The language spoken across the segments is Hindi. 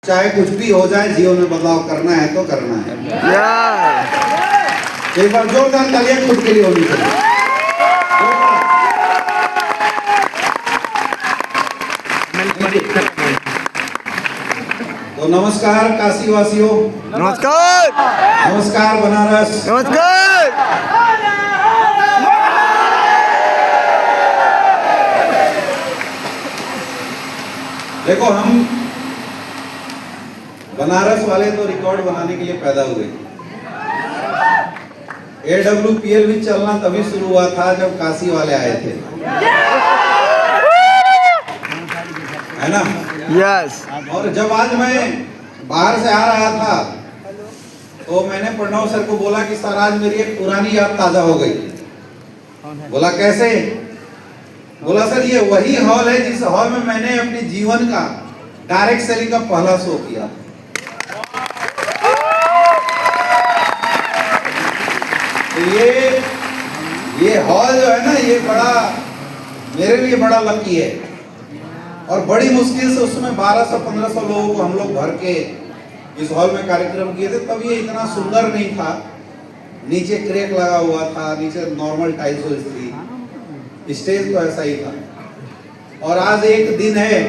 चाहे कुछ भी हो जाए, जीवन में बदलाव करना है तो करना है। एक बार जोरदार तालियां खुद के लिए होनी चाहिए। तो नमस्कार काशी वासियों, नमस्कार। नमस्कार बनारस, नमस्कार। देखो हम बनारस वाले तो रिकॉर्ड बनाने के लिए पैदा हुए। AWPL भी चलना तभी शुरू हुआ था जब काशी वाले आए थे, है ना? यस। और जब आज मैं बाहर से आ रहा था तो मैंने प्रणव सर को बोला कि सर आज मेरी एक पुरानी याद ताजा हो गई। बोला कैसे? बोला सर ये वही हॉल है जिस हॉल में मैंने अपने जीवन का डायरेक्ट सेलिंग का पहला शो किया। तो ये हॉल जो है ना, ये बड़ा मेरे लिए बड़ा लकी है। और बड़ी मुश्किल से उसमें 1200-1500 लोगों को हम लोग भर के इस हॉल में कार्यक्रम किए थे। तब ये इतना सुंदर नहीं था, नीचे क्रैक लगा हुआ था, नीचे नॉर्मल टाइल्स थी, स्टेज तो ऐसा ही था। और आज एक दिन है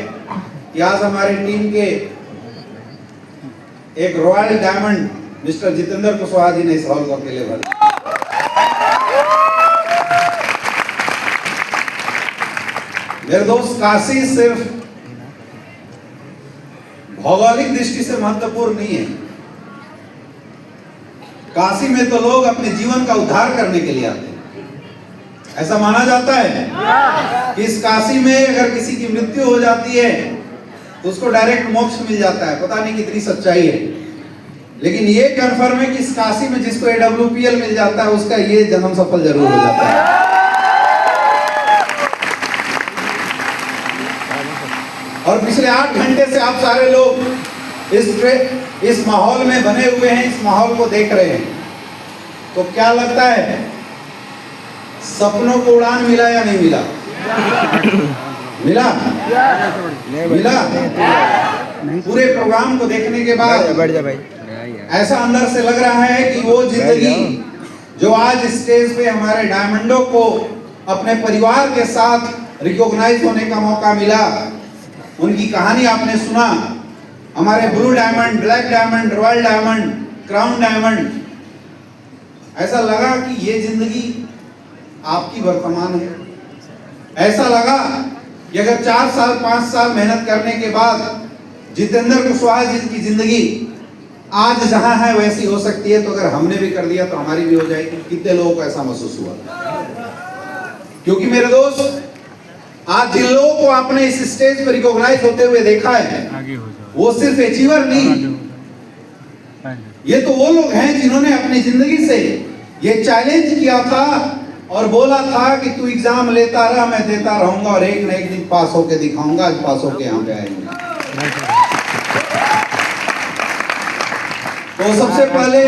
कि आज हमारी टीम के एक royal diamond mister Jitendra Kushwaha ji ने इस हॉल को अकेले भरा। मेरे दोस्त, काशी सिर्फ भौगोलिक दृष्टि से महत्वपूर्ण नहीं है। काशी में तो लोग अपने जीवन का उद्धार करने के लिए आते हैं। ऐसा माना जाता है कि इस काशी में अगर किसी की मृत्यु हो जाती है तो उसको डायरेक्ट मोक्ष मिल जाता है। पता नहीं कितनी सच्चाई है, लेकिन ये कंफर्म है कि इस काशी में जिसको AWPL मिल जाता है उसका ये जन्म सफल जरूर हो जाता है। और पिछले 8 घंटे से आप सारे लोग इस माहौल में बने हुए हैं, इस माहौल को देख रहे हैं। तो क्या लगता है, सपनों को उड़ान मिला या नहीं मिला? मिला? मिला? पूरे प्रोग्राम को देखने के बाद ऐसा अंदर से लग रहा है कि वो जिंदगी जो आज स्टेज पे हमारे डायमंडों को अपने परिवार के साथ रिकॉग्नाइज होने का मौका मिला, उनकी कहानी आपने सुना, हमारे blue diamond, black diamond, royal diamond, crown diamond, ऐसा लगा कि ये जिंदगी आपकी वर्तमान है। ऐसा लगा कि अगर 4 साल 5 साल मेहनत करने के बाद जितेंद्र कुशवाहा जी की जिंदगी आज जहां है वैसी हो सकती है, तो अगर हमने भी कर दिया तो हमारी भी हो जाएगी। कितने लोगों को ऐसा महसूस हुआ? क्योंकि मेरे दोस्त, आज जिन लोगों को आपने इस स्टेज पर रिकॉग्नाइज होते हुए देखा है, वो सिर्फ अचीवर नहीं, ये तो वो लोग हैं जिन्होंने अपनी जिंदगी से ये चैलेंज किया था और बोला था कि तू एग्जाम लेता रहा, मैं देता रहूंगा और एक न एक दिन पास होके दिखाऊंगा। आज पास होके यहाँ पे आएंगे। तो सबसे पहले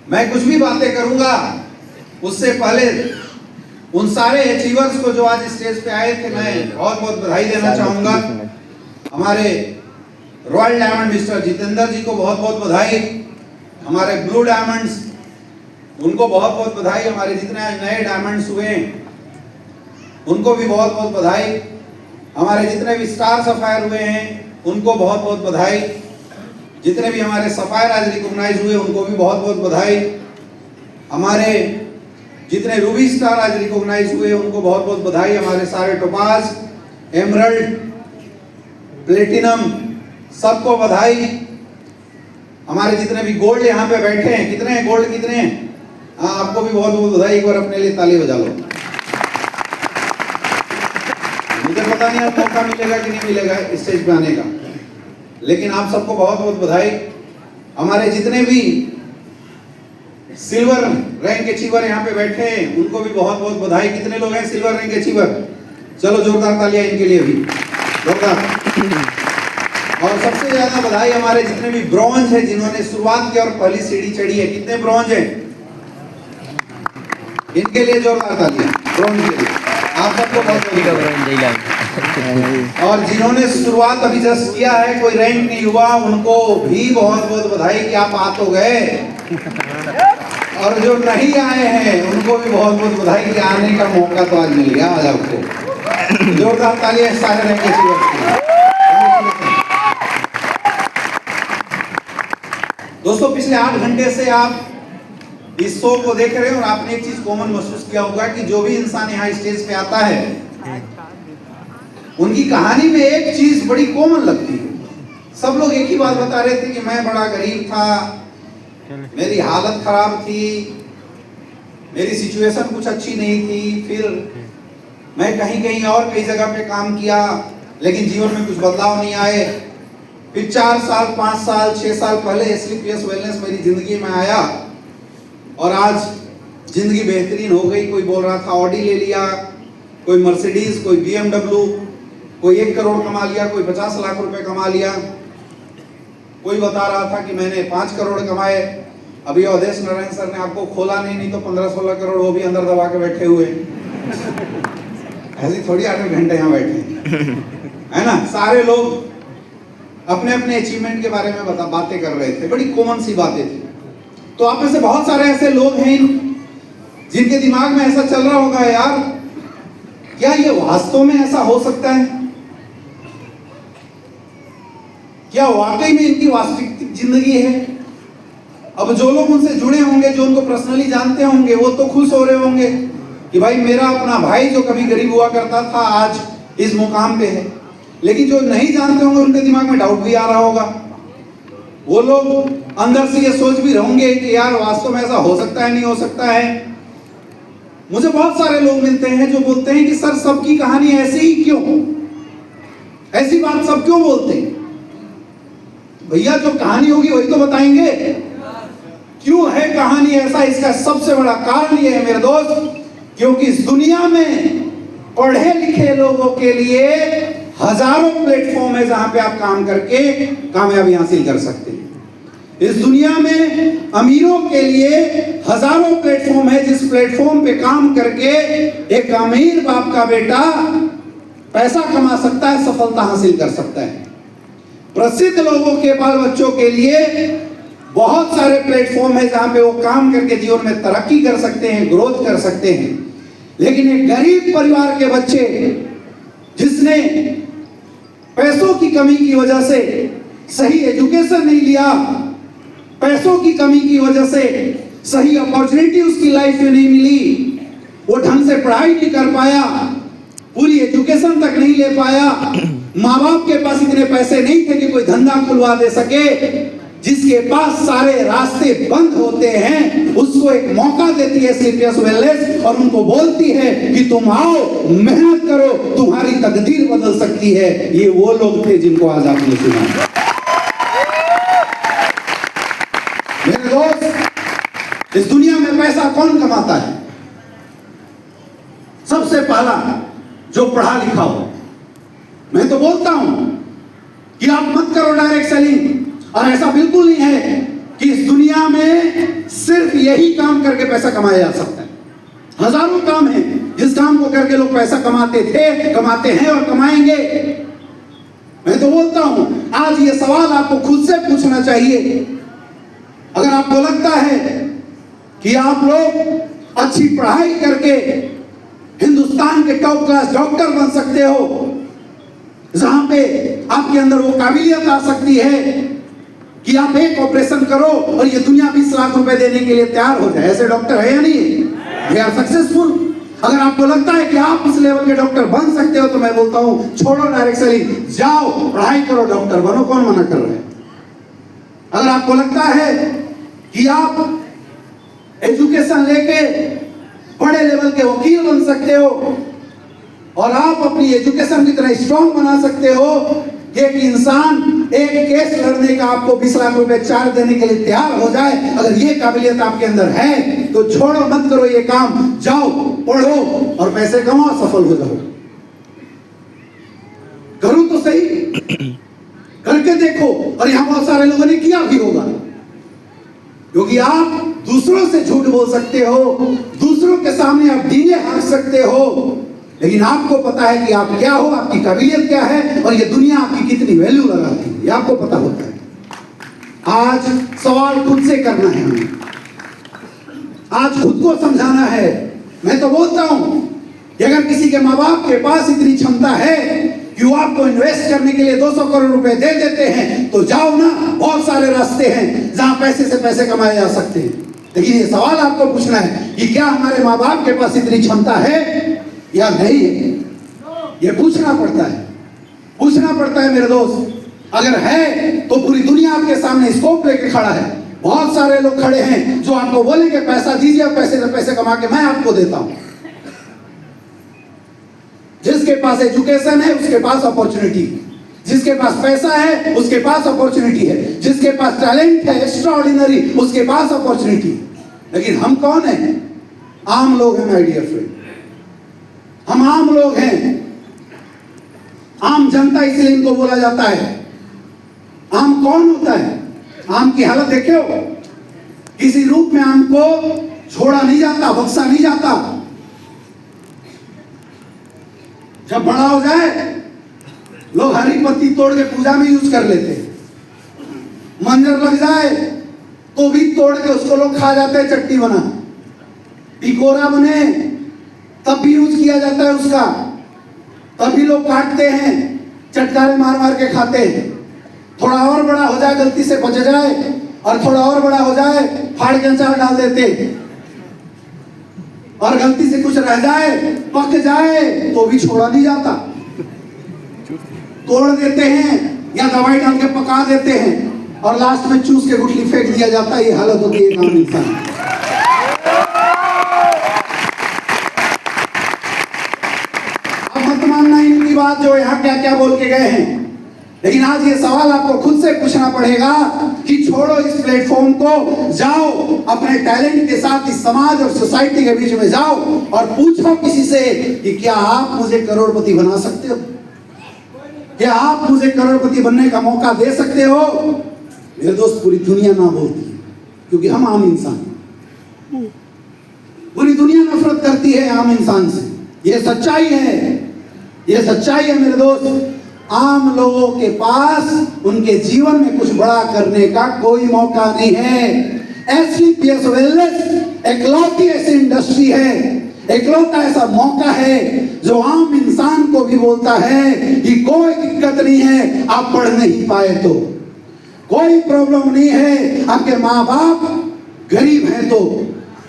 मैं कुछ भी बातें करूंगा, उससे पहले उन सारे अचीवर्स को जो आज स्टेज पे आए थे, मैं बहुत बहुत बधाई देना चाहूंगा। हमारे रॉयल डायमंड मिस्टर जितेंद्र जी को बहुत बहुत बधाई, हमारे ब्लू डायमंड्स उनको बहुत बहुत बधाई, हमारे जितने नए डायमंड्स हुए उनको भी बहुत बहुत बधाई, हमारे जितने भी स्टार सफायर हुए हैं उनको बहुत बहुत बधाई, जितने भी हमारे सफायर आज रिकॉग्नाइज हुए उनको भी बहुत बहुत बधाई, हमारे जितने रूबी स्टार आज रिकॉग्नाइज हुए उनको बहुत बहुत बधाई, हमारे सारे टोपाज, एमरल्ड, प्लेटिनम, सबको बधाई। हमारे जितने भी गोल्ड यहाँ पे बैठे हैं, कितने हैं गोल्ड, कितने हैं? हाँ, आपको भी बहुत बहुत बधाई। एक बार अपने लिए ताली बजा लो। मुझे पता नहीं अब मौका मिलेगा कि नहीं मिलेगा स्टेज पे आने का, लेकिन आप सबको बहुत बहुत बधाई। हमारे जितने भी सिल्वर रैंक अचीवर यहाँ पे बैठे हैं उनको भी बहुत बहुत बधाई। कितने लोग हैं सिल्वर रैंक अचीवर? चलो जोरदार तालियां इनके लिए भी, जोरदार। और सबसे ज्यादा बधाई हमारे जितने भी ब्रॉन्ज है, जिन्होंने शुरुआत की और पहली सीढ़ी चढ़ी है। कितने ब्रॉन्ज हैं? इनके लिए जोरदार तालियां ब्रॉन्ज के लिए। आप सबको बहुत बहुत और जिन्होंने शुरुआत अभी जस्ट किया है, कोई रैंक नहीं हुआ, उनको भी बहुत बहुत बधाई कि आप आ तो गए। और जो नहीं आए हैं उनको भी बहुत बहुत बधाई कि आने का मौका तो आज मिल गया आज आपको। जोरदार तालियां सारे रैंक अचीवर्स के लिए। दोस्तों, पिछले 8 घंटे से आप इस शो को देख रहे हैं और आपने एक चीज कॉमन महसूस किया होगा कि जो भी इंसान यहाँ स्टेज पे आता है उनकी कहानी में एक चीज बड़ी कॉमन लगती है। सब लोग एक ही बात बता रहे थे कि मैं बड़ा गरीब था, मेरी हालत खराब थी, मेरी सिचुएशन कुछ अच्छी नहीं थी, फिर मैं कहीं कहीं और कई जगह पे काम किया लेकिन जीवन में कुछ बदलाव नहीं आए। फिर 4 साल 5 साल 6 साल पहले एसलीपीएस वेलनेस मेरी जिंदगी में आया और आज जिंदगी बेहतरीन हो गई। कोई बोल रहा था ऑडी ले लिया, कोई मर्सिडीज, कोई BMW, कोई 1 करोड़ कमा लिया, कोई 50 लाख रुपए कमा लिया, कोई बता रहा था कि मैंने 5 करोड़ कमाए। अभी अवधेश नारायण सर ने आपको खोला नहीं तो 15-16 करोड़ वो भी अंदर दबा के बैठे हुए। ऐसी थोड़ी 8 घंटे यहाँ बैठे है ना। सारे लोग अपने अपने अचीवमेंट के बारे में बातें कर रहे थे, बड़ी कॉमन सी बातें थी। तो आप में से बहुत सारे ऐसे लोग हैं जिनके दिमाग में ऐसा चल रहा होगा, यार क्या ये वास्तव में ऐसा हो सकता है? क्या वाकई में इनकी वास्तविक जिंदगी है? अब जो लोग उनसे जुड़े होंगे, जो उनको पर्सनली जानते होंगे, वो तो खुश हो रहे होंगे कि भाई मेरा अपना भाई जो कभी गरीब हुआ करता था आज इस मुकाम पे है। लेकिन जो नहीं जानते होंगे उनके दिमाग में डाउट भी आ रहा होगा। वो लोग अंदर से ये सोच भी रहेंगे कि यार वास्तव में ऐसा हो सकता है, नहीं हो सकता है। मुझे बहुत सारे लोग मिलते हैं जो बोलते हैं कि सर सबकी कहानी ऐसी ही क्यों, ऐसी बात सब क्यों बोलते हैं? भैया जो कहानी होगी वही तो बताएंगे। क्यों है कहानी ऐसा? इसका सबसे बड़ा कारण ये है मेरे दोस्त, क्योंकि इस दुनिया में पढ़े लिखे लोगों के लिए हजारों प्लेटफॉर्म है जहां पे आप काम करके कामयाबी हासिल कर सकते हैं। इस दुनिया में अमीरों के लिए हजारों प्लेटफॉर्म है जिस प्लेटफॉर्म पे काम करके एक अमीर बाप का बेटा पैसा कमा सकता है, सफलता हासिल कर सकता है। प्रसिद्ध लोगों के बाल बच्चों के लिए बहुत सारे प्लेटफॉर्म है जहां पे वो काम करके जीवन में तरक्की कर सकते हैं, ग्रोथ कर सकते हैं। लेकिन एक गरीब परिवार के बच्चे जिसने पैसों की कमी की वजह से सही एजुकेशन नहीं लिया, पैसों की कमी की वजह से सही अपॉर्चुनिटी उसकी लाइफ में नहीं मिली, वो ढंग से पढ़ाई नहीं कर पाया, पूरी एजुकेशन तक नहीं ले पाया, माँ बाप के पास इतने पैसे नहीं थे कि कोई धंधा खुलवा दे सके, जिसके पास सारे रास्ते बंद होते हैं उसको एक मौका देती है एसलीपीएस वेलनेस और उनको बोलती है कि तुम आओ, मेहनत करो, तुम्हारी तकदीर बदल सकती है। ये वो लोग थे जिनको आज आपने सुना। मेरे दोस्त, इस दुनिया में पैसा कौन कमाता है? सबसे पहला जो पढ़ा लिखा हो। मैं तो बोलता हूं कि आप मत करो डायरेक्ट सेलिंग, और ऐसा बिल्कुल नहीं है कि इस दुनिया में सिर्फ यही काम करके पैसा कमाया जा सकता है। हजारों काम हैं जिस काम को करके लोग पैसा कमाते थे, कमाते हैं और कमाएंगे। मैं तो बोलता हूं आज ये सवाल आपको खुद से पूछना चाहिए। अगर आपको लगता है कि आप लोग अच्छी पढ़ाई करके हिंदुस्तान के टॉप क्लास डॉक्टर बन सकते हो, जहां पे आपके अंदर वो काबिलियत आ सकती है कि आप एक ऑपरेशन करो और ये दुनिया 20 लाख रुपए देने के लिए तैयार हो जाए, ऐसे डॉक्टर है या नहीं? They are successful. अगर आपको लगता है कि आप इस लेवल के डॉक्टर बन सकते हो तो मैं बोलता हूं छोड़ो डायरेक्ट सेलिंग, जाओ पढ़ाई करो, डॉक्टर बनो, कौन मना कर रहा है? अगर आपको लगता है कि आप एजुकेशन लेके बड़े लेवल के वकील बन सकते हो और आप अपनी एजुकेशन की तरह स्ट्रॉन्ग बना सकते हो कि एक इंसान एक केस लड़ने का आपको 20 लाख रुपए चार्ज देने के लिए तैयार हो जाए, अगर ये काबिलियत आपके अंदर है तो छोड़ो मत करो ये काम, जाओ पढ़ो और पैसे कमाओ, सफल हो जाओ। करो तो सही, करके देखो। और यहां बहुत सारे लोगों ने किया भी होगा, क्योंकि आप दूसरों से झूठ बोल सकते हो, दूसरों के सामने आप डीले हाँक सकते हो, लेकिन आपको पता है कि आप क्या हो, आपकी काबिलियत क्या है और ये दुनिया आपकी कितनी वैल्यू लगाती है, ये आपको पता होता है। आज सवाल खुद से करना है हमें, आज खुद को समझाना है। मैं तो बोलता हूं कि अगर किसी के माँ बाप के पास इतनी क्षमता है कि वो आपको इन्वेस्ट करने के लिए 200 करोड़ रुपए दे देते हैं, तो जाओ ना, बहुत सारे रास्ते हैं जहां पैसे से पैसे कमाए जा सकते हैं। लेकिन ये सवाल आपको पूछना है कि क्या हमारे माँ बाप के पास इतनी क्षमता है या नहीं है, ये पूछना पड़ता है, पूछना पड़ता है मेरे दोस्त। अगर है तो पूरी दुनिया आपके सामने स्कोप लेके खड़ा है। बहुत सारे लोग खड़े हैं जो आपको बोलेंगे पैसा दीजिए, पैसे से पैसे कमा के मैं आपको देता हूं। जिसके पास एजुकेशन है उसके पास अपॉर्चुनिटी, जिसके पास पैसा है उसके पास अपॉर्चुनिटी है, जिसके पास टैलेंट है एक्स्ट्राऑर्डिनरी उसके पास अपॉर्चुनिटी। लेकिन हम कौन हैं? आम लोग हैं माय डियर फ्रेंड, हम आम लोग हैं। आम जनता इसलिए इनको बोला जाता है। आम कौन होता है? आम की हालत देखे हो? किसी रूप में आम को छोड़ा नहीं जाता, बख्शा नहीं जाता। जब बड़ा हो जाए लोग हरी पत्ती तोड़ के पूजा में यूज कर लेते हैं। मंजर लग जाए तो भी तोड़ के उसको लोग खा जाते हैं, चटनी बना। टिकोरा बने तब भी यूज किया जाता है उसका, तब भी लोग काटते हैं, चटकारे मार मार के खाते हैं। थोड़ा और बड़ा हो जाए, गलती से बच जाए, और थोड़ा और बड़ा हो जाए फाड़ के अचार डाल देते, और गलती से कुछ रह जाए, पक जाए तो भी छोड़ा नहीं जाता, तोड़ देते हैं या दवाई डाल के पका देते हैं, और लास्ट में चूस के गुठली फेंक दिया जाता है। ये हालत होती है आम इंसान। अब मत मानना इनकी बात जो यहाँ क्या क्या बोल के गए हैं, लेकिन आज ये सवाल आपको खुद से पूछना पड़ेगा कि छोड़ो इस प्लेटफॉर्म को, जाओ अपने टैलेंट के साथ इस समाज और सोसाइटी के बीच में जाओ और पूछो किसी से कि क्या आप मुझे करोड़पति बना सकते हो, क्या आप मुझे करोड़पति बनने का मौका दे सकते हो? मेरे दोस्त, पूरी दुनिया ना बोलती है क्योंकि हम आम इंसान, पूरी दुनिया नफरत करती है आम इंसान से। ये सच्चाई है, ये सच्चाई है मेरे दोस्त। आम लोगों के पास उनके जीवन में कुछ बड़ा करने का कोई मौका नहीं है। एसलीपीएस वेलनेस एकलौती ऐसी इंडस्ट्री है, एकलौता ऐसा मौका है जो आम इंसान को भी बोलता है कि कोई दिक्कत नहीं है आप पढ़ नहीं पाए तो, कोई प्रॉब्लम नहीं है आपके माँ बाप गरीब हैं तो,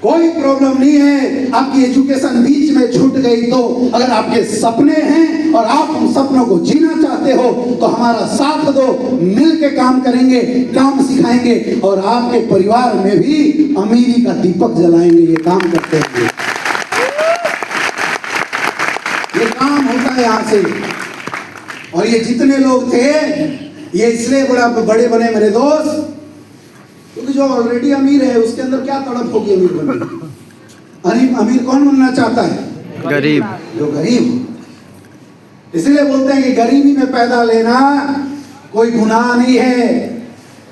कोई प्रॉब्लम नहीं है आपकी एजुकेशन बीच में छूट गई तो। अगर आपके सपने हैं और आप उन सपनों को जीना चाहते हो तो हमारा साथ दो, मिल के काम करेंगे, काम सिखाएंगे और आपके परिवार में भी अमीरी का दीपक जलाएंगे। ये काम करते हैं, ये काम होता है यहाँ से। और ये जितने लोग थे ये इसलिए बड़े बने मेरे दोस्त, क्योंकि जो ऑलरेडी अमीर है उसके अंदर क्या तड़प होगी अमीर बनने की। अमीर कौन बनना चाहता है? गरीब। जो गरीब। इसलिए बोलते हैं कि गरीबी में पैदा लेना कोई गुनाह नहीं है,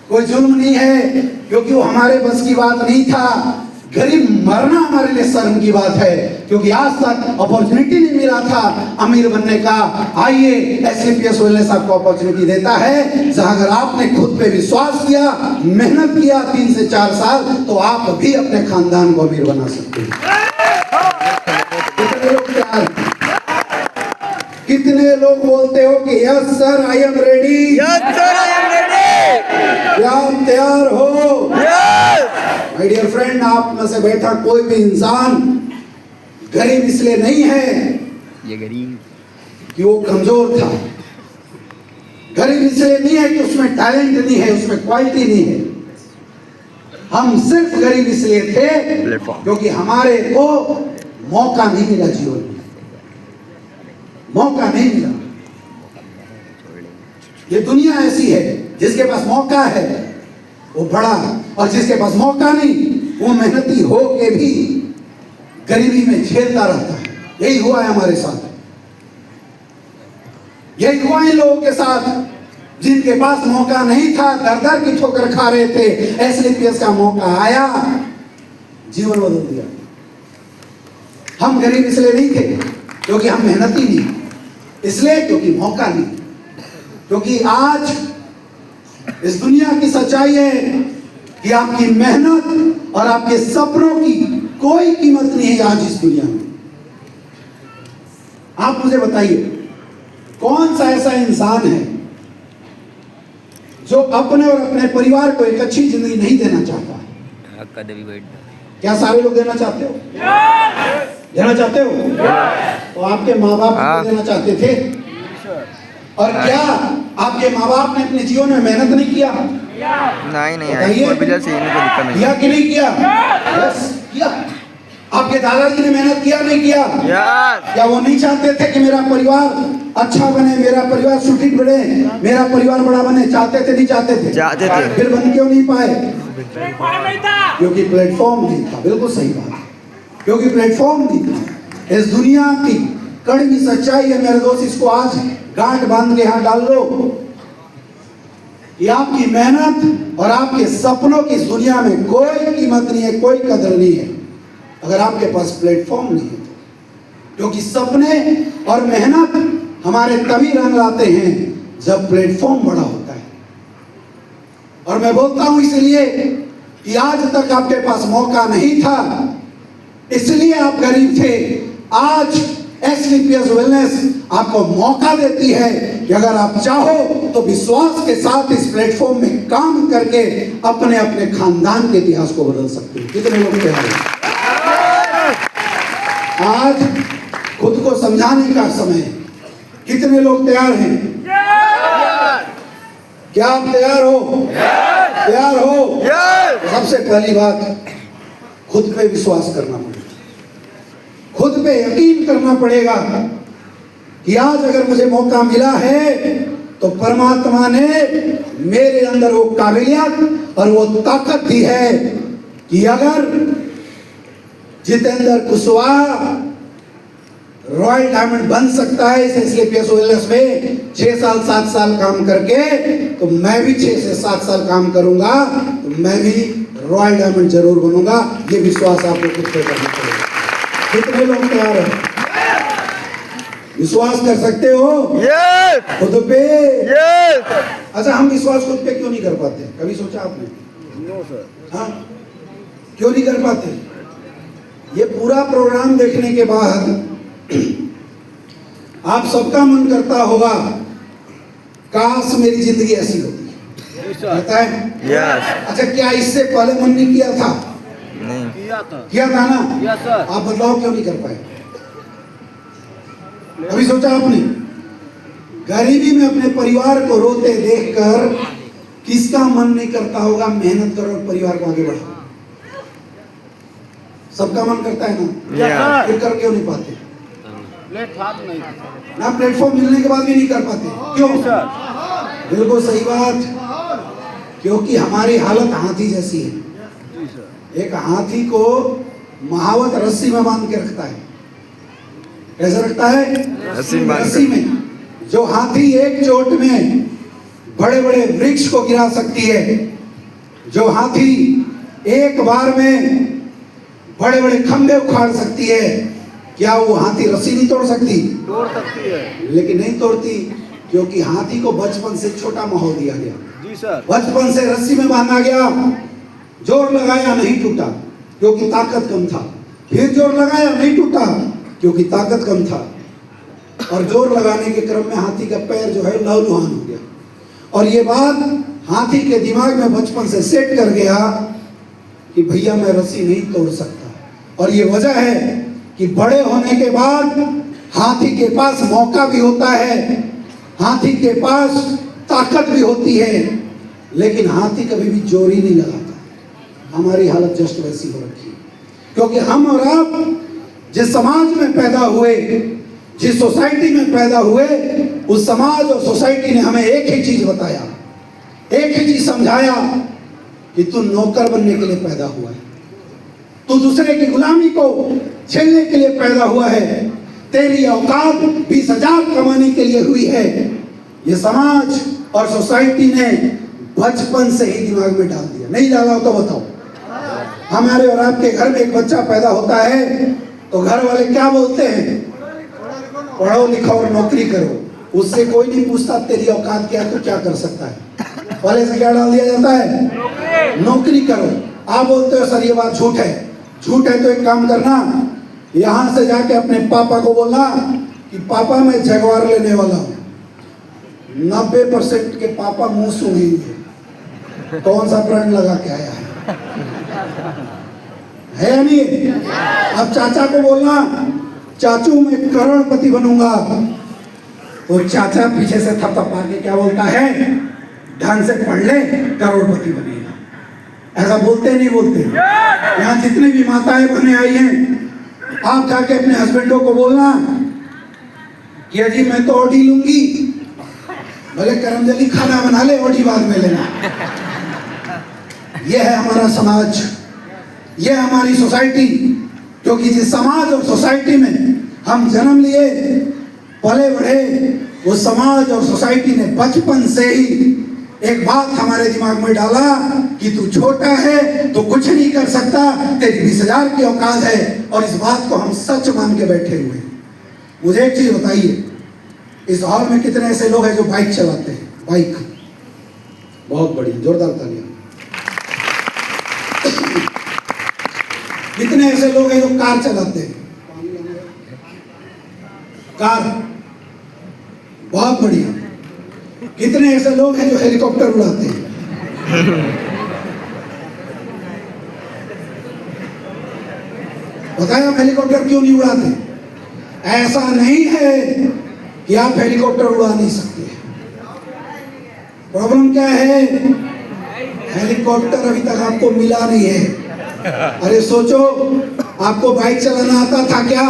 कोई जुल्म नहीं है, क्योंकि वो हमारे बस की बात नहीं था। गरीब मरना हमारे लिए शर्म की बात है, क्योंकि आज तक अपॉर्चुनिटी नहीं मिला था अमीर बनने का। आइए, एसलीपीएस वेलनेस आपको अपॉर्चुनिटी देता है, जहां अगर आपने खुद पे विश्वास किया, मेहनत किया 3 से 4 साल, तो आप भी अपने खानदान को अमीर बना सकते हैं। कितने लोग तैयार, कितने लोग बोलते हो कि yes sir I am ready, yes sir I am ready, क्या आप तैयार हो? यस। माय डियर फ्रेंड, आप में से बैठा कोई भी इंसान गरीब इसलिए नहीं है ये गरीब कि वो कमजोर था, गरीब इसलिए नहीं है कि उसमें टैलेंट नहीं है, उसमें क्वालिटी नहीं है। हम सिर्फ गरीब इसलिए थे क्योंकि हमारे को मौका नहीं मिला, जीवन में मौका नहीं मिला। ये दुनिया ऐसी है, जिसके पास मौका है वो बड़ा, और जिसके पास मौका नहीं वो मेहनती हो के भी गरीबी में झेलता रहता है। यही हुआ है हमारे साथ, यही हुआ इन लोगों के साथ जिनके पास मौका नहीं था, दर दर की ठोकर खा रहे थे। एसलीपीएस का मौका आया, जीवन बदल दिया। हम गरीब इसलिए नहीं थे, क्योंकि हम मेहनती नहीं, इसलिए क्योंकि मौका नहीं। क्योंकि आज इस दुनिया की सच्चाई है कि आपकी मेहनत और आपके सपनों की कोई कीमत नहीं है आज इस दुनिया में। आप मुझे बताइए, कौन सा ऐसा इंसान है जो अपने और अपने परिवार को एक अच्छी जिंदगी नहीं देना चाहता? क्या सारे लोग देना चाहते हो? देना चाहते हो? तो आपके माँ बाप को देना चाहते थे? और क्या आपके माँ बाप ने अपने जीवन में मेहनत नहीं किया? नहीं किया कि नहीं किया? यस, किया। आपके दादाजी ने मेहनत किया नहीं किया? क्या वो नहीं चाहते थे कि मेरा परिवार अच्छा बने, मेरा परिवार सुखी बढ़े, मेरा परिवार बड़ा बने? चाहते थे नहीं चाहते थे? चाहते थे। फिर बन क्यों नहीं पाए? क्योंकि प्लेटफॉर्म नहीं था। बिल्कुल सही बात, क्योंकि प्लेटफॉर्म नहीं था। इस दुनिया की कड़वी सच्चाई है मेरे दोस्त, इसको आज गांठ बांध के यहाँ डाल लो कि आपकी मेहनत और आपके सपनों की इस दुनिया में कोई कीमत नहीं है, कोई कदर नहीं है अगर आपके पास प्लेटफॉर्म नहीं है। क्योंकि सपने और मेहनत हमारे तभी रंग लाते हैं जब प्लेटफॉर्म बड़ा होता है। और मैं बोलता हूं इसलिए कि आज तक आपके पास मौका नहीं था, इसलिए आप गरीब थे। आज एसलीपीएस वेलनेस आपको मौका देती है कि अगर आप चाहो तो विश्वास के साथ इस प्लेटफॉर्म में काम करके अपने अपने खानदान के इतिहास को बदल सकते हो। कितने लोग तैयार हैं? आज खुद को समझाने का समय है। कितने लोग तैयार हैं? क्या आप तैयार हो? तैयार हो? सबसे पहली बात, खुद पे विश्वास करना पड़ेगा, खुद पे यकीन करना पड़ेगा कि आज अगर मुझे मौका मिला है तो परमात्मा ने मेरे अंदर वो काबिलियत और वो ताकत दी है कि अगर जितेंद्र कुशवाहा रॉयल डायमंड बन सकता है इस एसलीपीएस वेलनेस में 6 साल 7 साल काम करके, तो मैं भी 6 से 7 साल काम करूंगा तो मैं भी रॉयल डायमंड जरूर बनूंगा। ये विश्वास आपको खुद पे करना पड़ेगा। कितने लोग तैयार हैं? विश्वास कर सकते हो खुद पे? अच्छा, हम विश्वास खुद पे क्यों नहीं कर पाते? कभी सोचा आपने? No sir. हाँ, क्यों नहीं कर पाते? ये पूरा प्रोग्राम देखने के बाद आप सबका मन करता होगा काश मेरी जिंदगी ऐसी होती, कहता है? अच्छा, क्या इससे पहले मन नहीं किया था? नहीं किया था ना? Yes sir. आप बदलाव क्यों नहीं कर पाए? अभी सोचा आपने? गरीबी में अपने परिवार को रोते देखकर किसका मन नहीं करता होगा मेहनत करो और परिवार को आगे बढ़ाओ? सबका मन करता है ना? फिर कर क्यों नहीं पाते? प्लेटफॉर्म नहीं ना, प्लेटफॉर्म मिलने के बाद भी नहीं कर पाते। क्यों? बिल्कुल सही बात, क्योंकि हमारी हालत हाथी जैसी है। एक हाथी को महावत रस्सी में बांध के रखता है। कैसे रखता है? रस्सी में। जो हाथी एक चोट में बड़े बड़े वृक्ष को गिरा सकती है, जो हाथी एक बार में बड़े बड़े खंभे उखाड़ सकती है, क्या वो हाथी रस्सी नहीं तोड़ सकती? तोड़ सकती है, लेकिन नहीं तोड़ती, क्योंकि हाथी को बचपन से छोटा माहौल दिया गया। जी सर। बचपन से रस्सी में बांधा गया, जोर लगाया नहीं टूटा क्योंकि ताकत कम था, फिर जोर लगाया नहीं टूटा क्योंकि ताकत कम था, और जोर लगाने के क्रम में हाथी का पैर जो है लहूलुहान हो गया। और ये बात हाथी के दिमाग में बचपन से सेट कर गया कि भैया मैं रस्सी नहीं तोड़ सकता। और ये वजह है कि बड़े होने के बाद हाथी के पास मौका भी होता है, हाथी के पास ताकत भी होती है, लेकिन हाथी कभी भी जोर ही नहीं लगाता। हमारी हालत जस्ट वैसी हो रखी है, क्योंकि हम और आप जिस समाज में पैदा हुए, जिस सोसाइटी में पैदा हुए, उस समाज और सोसाइटी ने हमें एक ही चीज बताया, एक ही चीज समझाया कि तू नौकर बनने के लिए पैदा हुआ है, तू दूसरे की गुलामी को झेलने के लिए पैदा हुआ है, तेरी औकात 20,000 कमाने के लिए हुई है। ये समाज और सोसाइटी ने बचपन से ही दिमाग में डाल दिया। नहीं डाला हो तो बताओ। हमारे और आपके घर में एक बच्चा पैदा होता है तो घर वाले क्या बोलते हैं? पढ़ो लिखो और नौकरी करो। उससे कोई नहीं पूछता तेरी औकात क्या, तू क्या कर सकता है। पहले से क्या डाल दिया जाता है, नौकरी करो। आप बोलते हो सर ये बात झूठ है। झूठ है तो एक काम करना, यहाँ से जाके अपने पापा को बोलना कि पापा मैं जगवार लेने वाला हूँ। 90% के पापा मुंह सूंघेंगे, कौन सा ब्रांड लगा के आया है या नहीं। अब चाचा को बोलना चाचू मैं करोड़पति बनूंगा, तो चाचा पीछे से थपथपा के क्या बोलता है, ढंग से पढ़ ले करोड़पति बनेगा। ऐसा बोलते नहीं बोलते। यहाँ जितनी भी माताएं बहनें आई हैं, आप जाके अपने हस्बैंडों को बोलना कि अजी मैं तो ऑडी लूंगी, भले करमजली खाना बना ले, ऑडी बाद में लेना। यह है हमारा समाज, यह हमारी सोसाइटी, क्योंकि जिस समाज और सोसाइटी में हम जन्म लिए पले बढ़े, वो समाज और सोसाइटी ने बचपन से ही एक बात हमारे दिमाग में डाला कि तू छोटा है तो कुछ नहीं कर सकता, तेरी 20,000 की औकात है। और इस बात को हम सच मान के बैठे हुए हैं। मुझे एक चीज बताइए, इस हॉल में कितने ऐसे लोग हैं जो बाइक चलाते हैं? बाइक, बहुत बड़ी जोरदार तालियां। कितने ऐसे लोग हैं जो कार चलाते हैं? कार, बहुत बढ़िया। कितने ऐसे लोग हैं जो हेलीकॉप्टर उड़ाते हैं? बताएं आप हेलीकॉप्टर क्यों नहीं उड़ाते? ऐसा नहीं है कि आप हेलीकॉप्टर उड़ा नहीं सकते। प्रॉब्लम क्या है, हेलीकॉप्टर अभी तक आपको मिला नहीं है। अरे सोचो, आपको बाइक चलाना आता था क्या?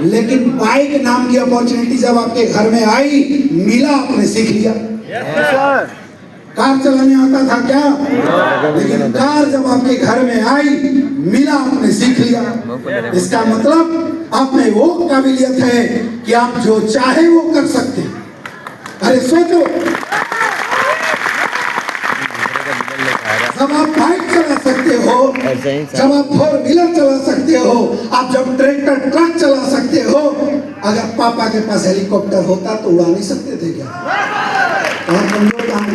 लेकिन बाइक नाम की अपॉर्चुनिटी जब आपके घर में आई, मिला, आपने सीख लिया। कार चलाने आता था क्या? लेकिन कार जब आपके घर में आई, मिला, आपने सीख लिया। इसका मतलब आप में वो काबिलियत है कि आप जो चाहे वो कर सकते हैं। अरे सोचो, जब आप बाइक चला सकते हो, जब आप 4 व्हीलर चला सकते हो, आप जब ट्रैक्टर ट्रक चला सकते हो, अगर पापा के पास हेलीकॉप्टर होता तो उड़ा नहीं सकते थे क्या? और कमजोर काम।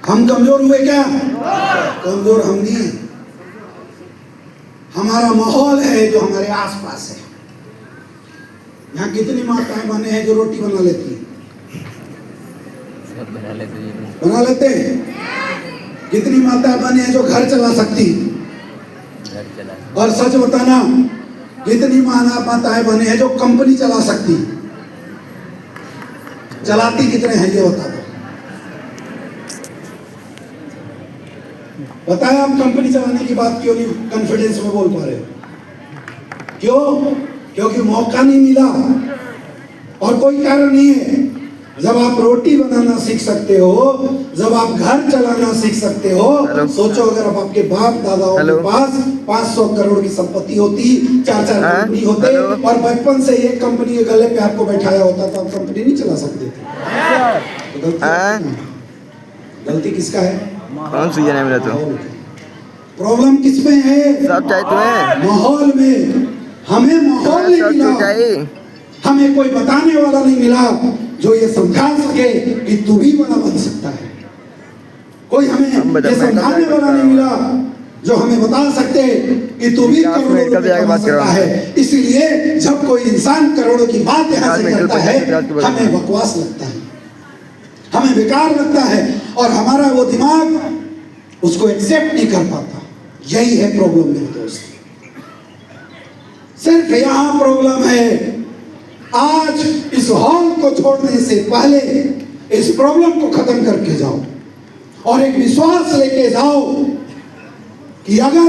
हम कमजोर हुए क्या? कमजोर हम नहीं हैं, हमारा माहौल है जो हमारे आसपास है। यहाँ कितनी माताएं बने हैं जो रोटी बना लेती हैं? बना लेते हैं। कितनी माताएं बने हैं जो घर चला सकती? और सच बताना, कितनी माताएं बने हैं जो कंपनी चला सकती? चलाती कितने हैं ये बता दो। बताएं आप कंपनी चलाने की बात क्यों नहीं कॉन्फिडेंस में बोल पा रहे हो? क्यों? क्योंकि मौका नहीं मिला, और कोई कारण नहीं है। जब आप रोटी बनाना सीख सकते हो, जब आप घर चलाना सीख सकते हो, सोचो अगर अब आपके बाप दादाओं के पास 500 करोड़ की संपत्ति होती, 4-4 कंपनी होते, और बचपन से एक कंपनी के गले पे आपको बैठाया होता तो आप कंपनी नहीं चला सकते थे। तो गलती किसका है? कौन सी है मेरा? तो प्रॉब्लम किसमें है? सब चाहे तुम्हें माहौल में। हमें माहौल नहीं मिला, हमें कोई बताने वाला नहीं मिला जो ये समझा सके कि तू भी बड़ा बन सकता है। कोई हमें ये समझाने वाला नहीं मिला जो हमें बता सकते कि तू भी करोड़ों रुपए कमा सकता है। इसलिए जब कोई इंसान करोड़ों की बात यहाँ से करता है, हमें बकवास लगता है, हमें बेकार लगता है, और हमारा वो दिमाग उसको एक्सेप्ट नहीं कर पाता। यही है प्रॉब्लम मेरे दोस्त। सिर्फ यहां प्रॉब्लम है। आज इस हॉल को छोड़ने से पहले इस प्रॉब्लम को खत्म करके जाओ, और एक विश्वास लेके जाओ कि अगर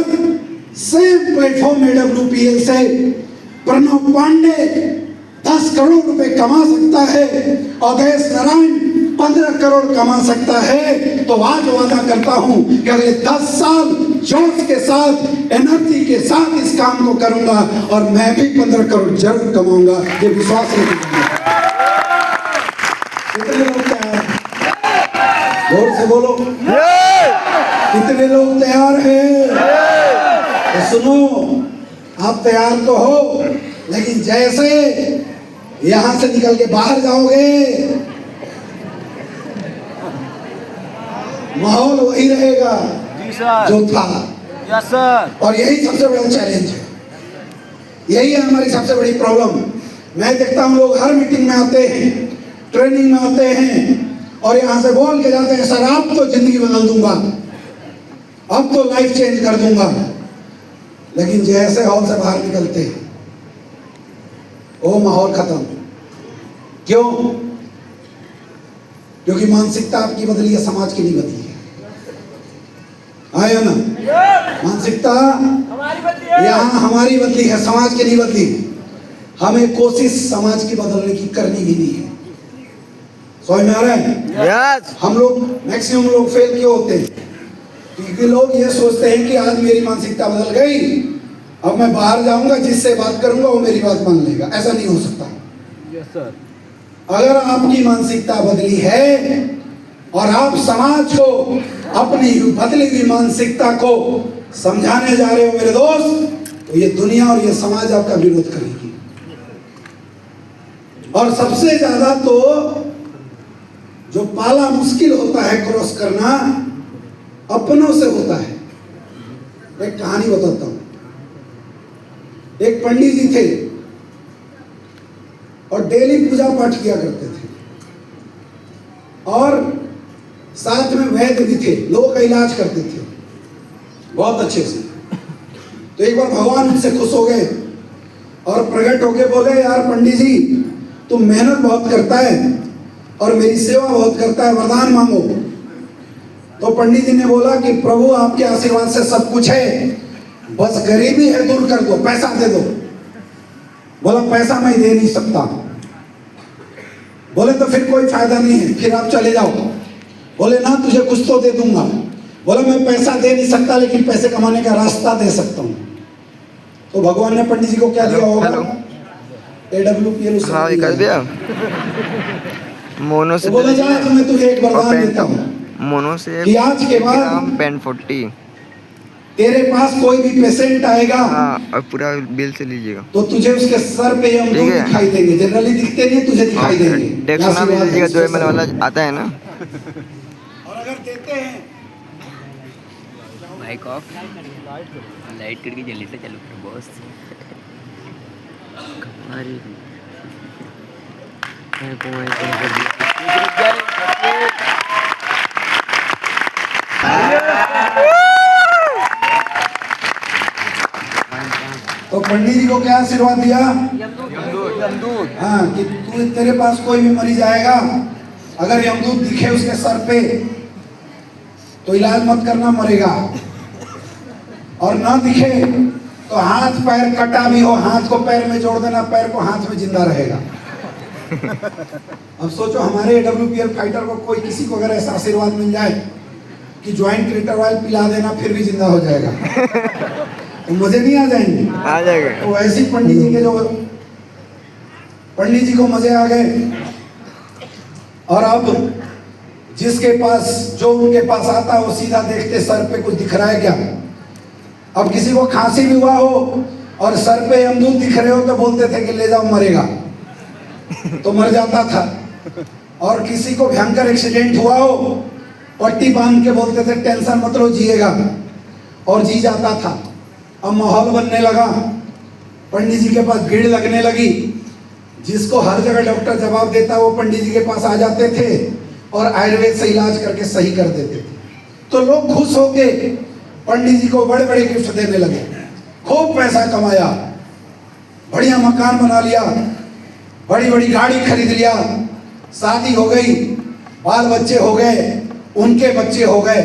सेम प्लेटफॉर्म AWPL से प्रणव पांडे 10 करोड़ रुपए कमा सकता है, अवधेश नारायण 15 करोड़ कमा सकता है, तो आज वादा करता हूं कि अगले 10 साल जोश के साथ, एनर्जी के साथ इस काम को करूंगा, और मैं भी 15 करोड़ जरूर कमाऊंगा। ये विश्वास है। कितने लोग जोर से बोलो, कितने लोग तैयार हैं? तो सुनो, आप तैयार तो हो, लेकिन जैसे यहां से निकल के बाहर जाओगे माहौल वही रहेगा जो था। Yes sir. और यही सबसे बड़ा चैलेंज है, यही है हमारी सबसे बड़ी प्रॉब्लम। मैं देखता हूँ लोग हर मीटिंग में आते हैं, ट्रेनिंग में आते हैं और यहाँ से बोल के जाते हैं, सर अब तो जिंदगी बदल दूंगा, अब तो लाइफ चेंज कर दूंगा। लेकिन जैसे हॉल से बाहर निकलते हैं वो माहौल खत्म। क्यों? क्योंकि मानसिकता आपकी बदली है, समाज की नहीं बदली है। आया ना? मानसिकता यहाँ हमारी बदली है, समाज की नहीं बदली। हमें कोशिश समाज की बदलने की करनी भी नहीं है। समझ में आ रहा है? यस। हम लोग मैक्सिमम लोग फेल क्यों होते हैं? क्योंकि लोग ये सोचते हैं कि आज मेरी मानसिकता बदल गई, अब मैं बाहर जाऊंगा, जिससे बात करूंगा वो मेरी बात मान लेगा। ऐसा नहीं हो सकता। Yes sir. अगर आपकी मानसिकता बदली है और आप समाज को अपनी बदली हुई मानसिकता को समझाने जा रहे हो मेरे दोस्त, तो ये दुनिया और ये समाज आपका विरोध करेगी। और सबसे ज्यादा तो जो पाला मुश्किल होता है क्रॉस करना, अपनों से होता है। एक कहानी बताता हूं। एक पंडित जी थे और डेली पूजा पाठ किया करते थे और साथ में वैद्य भी थे, लोगों का इलाज करते थे बहुत अच्छे से। तो एक बार भगवान उनसे खुश हो गए और प्रकट होके बोले, यार पंडित जी तुम मेहनत बहुत करता है और मेरी सेवा बहुत करता है, वरदान मांगो। तो पंडित जी ने बोला कि प्रभु आपके आशीर्वाद से सब कुछ है, बस गरीबी है दूर कर दो, पैसा दे दो। बोला पैसा मैं दे नहीं सकता। बोले तो फिर कोई फायदा नहीं है, फिर आप चले जाओ। बोले ना तुझे कुछ तो दे दूंगा। बोला मैं पैसा दे नहीं सकता, लेकिन पैसे कमाने का रास्ता दे सकता हूँ। तो भगवान ने पंडित जी को क्या दिया होगा? AWPL। हाँ ये कर दिया। मोनो से तो बोला जा तो मैं तुझे एक वरदान देता हूँ मोनो से कि आज के बाद पेन 40। तेरे पास कोई भी पेशेंट आएगा, हाँ और पूरा बिल से लीजिएगा तो तुझे उसके सर पे ये अमरूद दिखाई देंगे। जनरली दिखते नहीं, तुझे दिखाई देंगे। डेक्सोना भी लीजिएगा, 2 ml वाला आता है ना। और अगर देते हैं माइक ऑफ, लाइट करके जल्दी से चालू करो बॉस। अरे तो पंडित जी को क्या आशीर्वाद दिया? हाँ कि तू तेरे पास कोई भी मरीज आएगा, अगर यमदूत दिखे उसके सर पे तो इलाज मत करना, मरेगा। और ना दिखे तो हाथ पैर कटा भी हो, हाथ को पैर में जोड़ देना, पैर को हाथ में जिंदा रहेगा। अब सोचो हमारे AWPL फाइटर को कोई, किसी को अगर ऐसा आशीर्वाद मिल जाए कि ज्वाइंट क्रिएटर ऑयल पिला देना, फिर भी जिंदा हो जाएगा, तो मजे नहीं आ जाएंगे? आ जाएगा। तो ऐसी पंडित जी के जो पंडित जी को मजे आ गए। और अब जिसके पास, जो उनके पास आता है वो सीधा देखते सर पे कुछ दिख रहा है क्या। अब किसी को खांसी भी हुआ हो और सर पे यमदूत दिख रहे हो तो बोलते थे कि ले जाओ मरेगा, तो मर जाता था। और किसी को भयंकर एक्सीडेंट हुआ हो, पट्टी बांध के बोलते थे टेंशन मत लो जिएगा, और जी जाता था। अब माहौल बनने लगा, पंडित जी के पास भीड़ लगने लगी। जिसको हर जगह डॉक्टर जवाब देता वो पंडित जी के पास आ जाते थे और आयुर्वेद से इलाज करके सही कर देते थे। तो लोग खुश होके पंडित जी को बड़े बड़े गिफ्ट देने लगे, खूब पैसा कमाया, बढ़िया मकान बना लिया, बड़ी बड़ी गाड़ी खरीद लिया, शादी हो गई, बाल बच्चे हो गए, उनके बच्चे हो गए।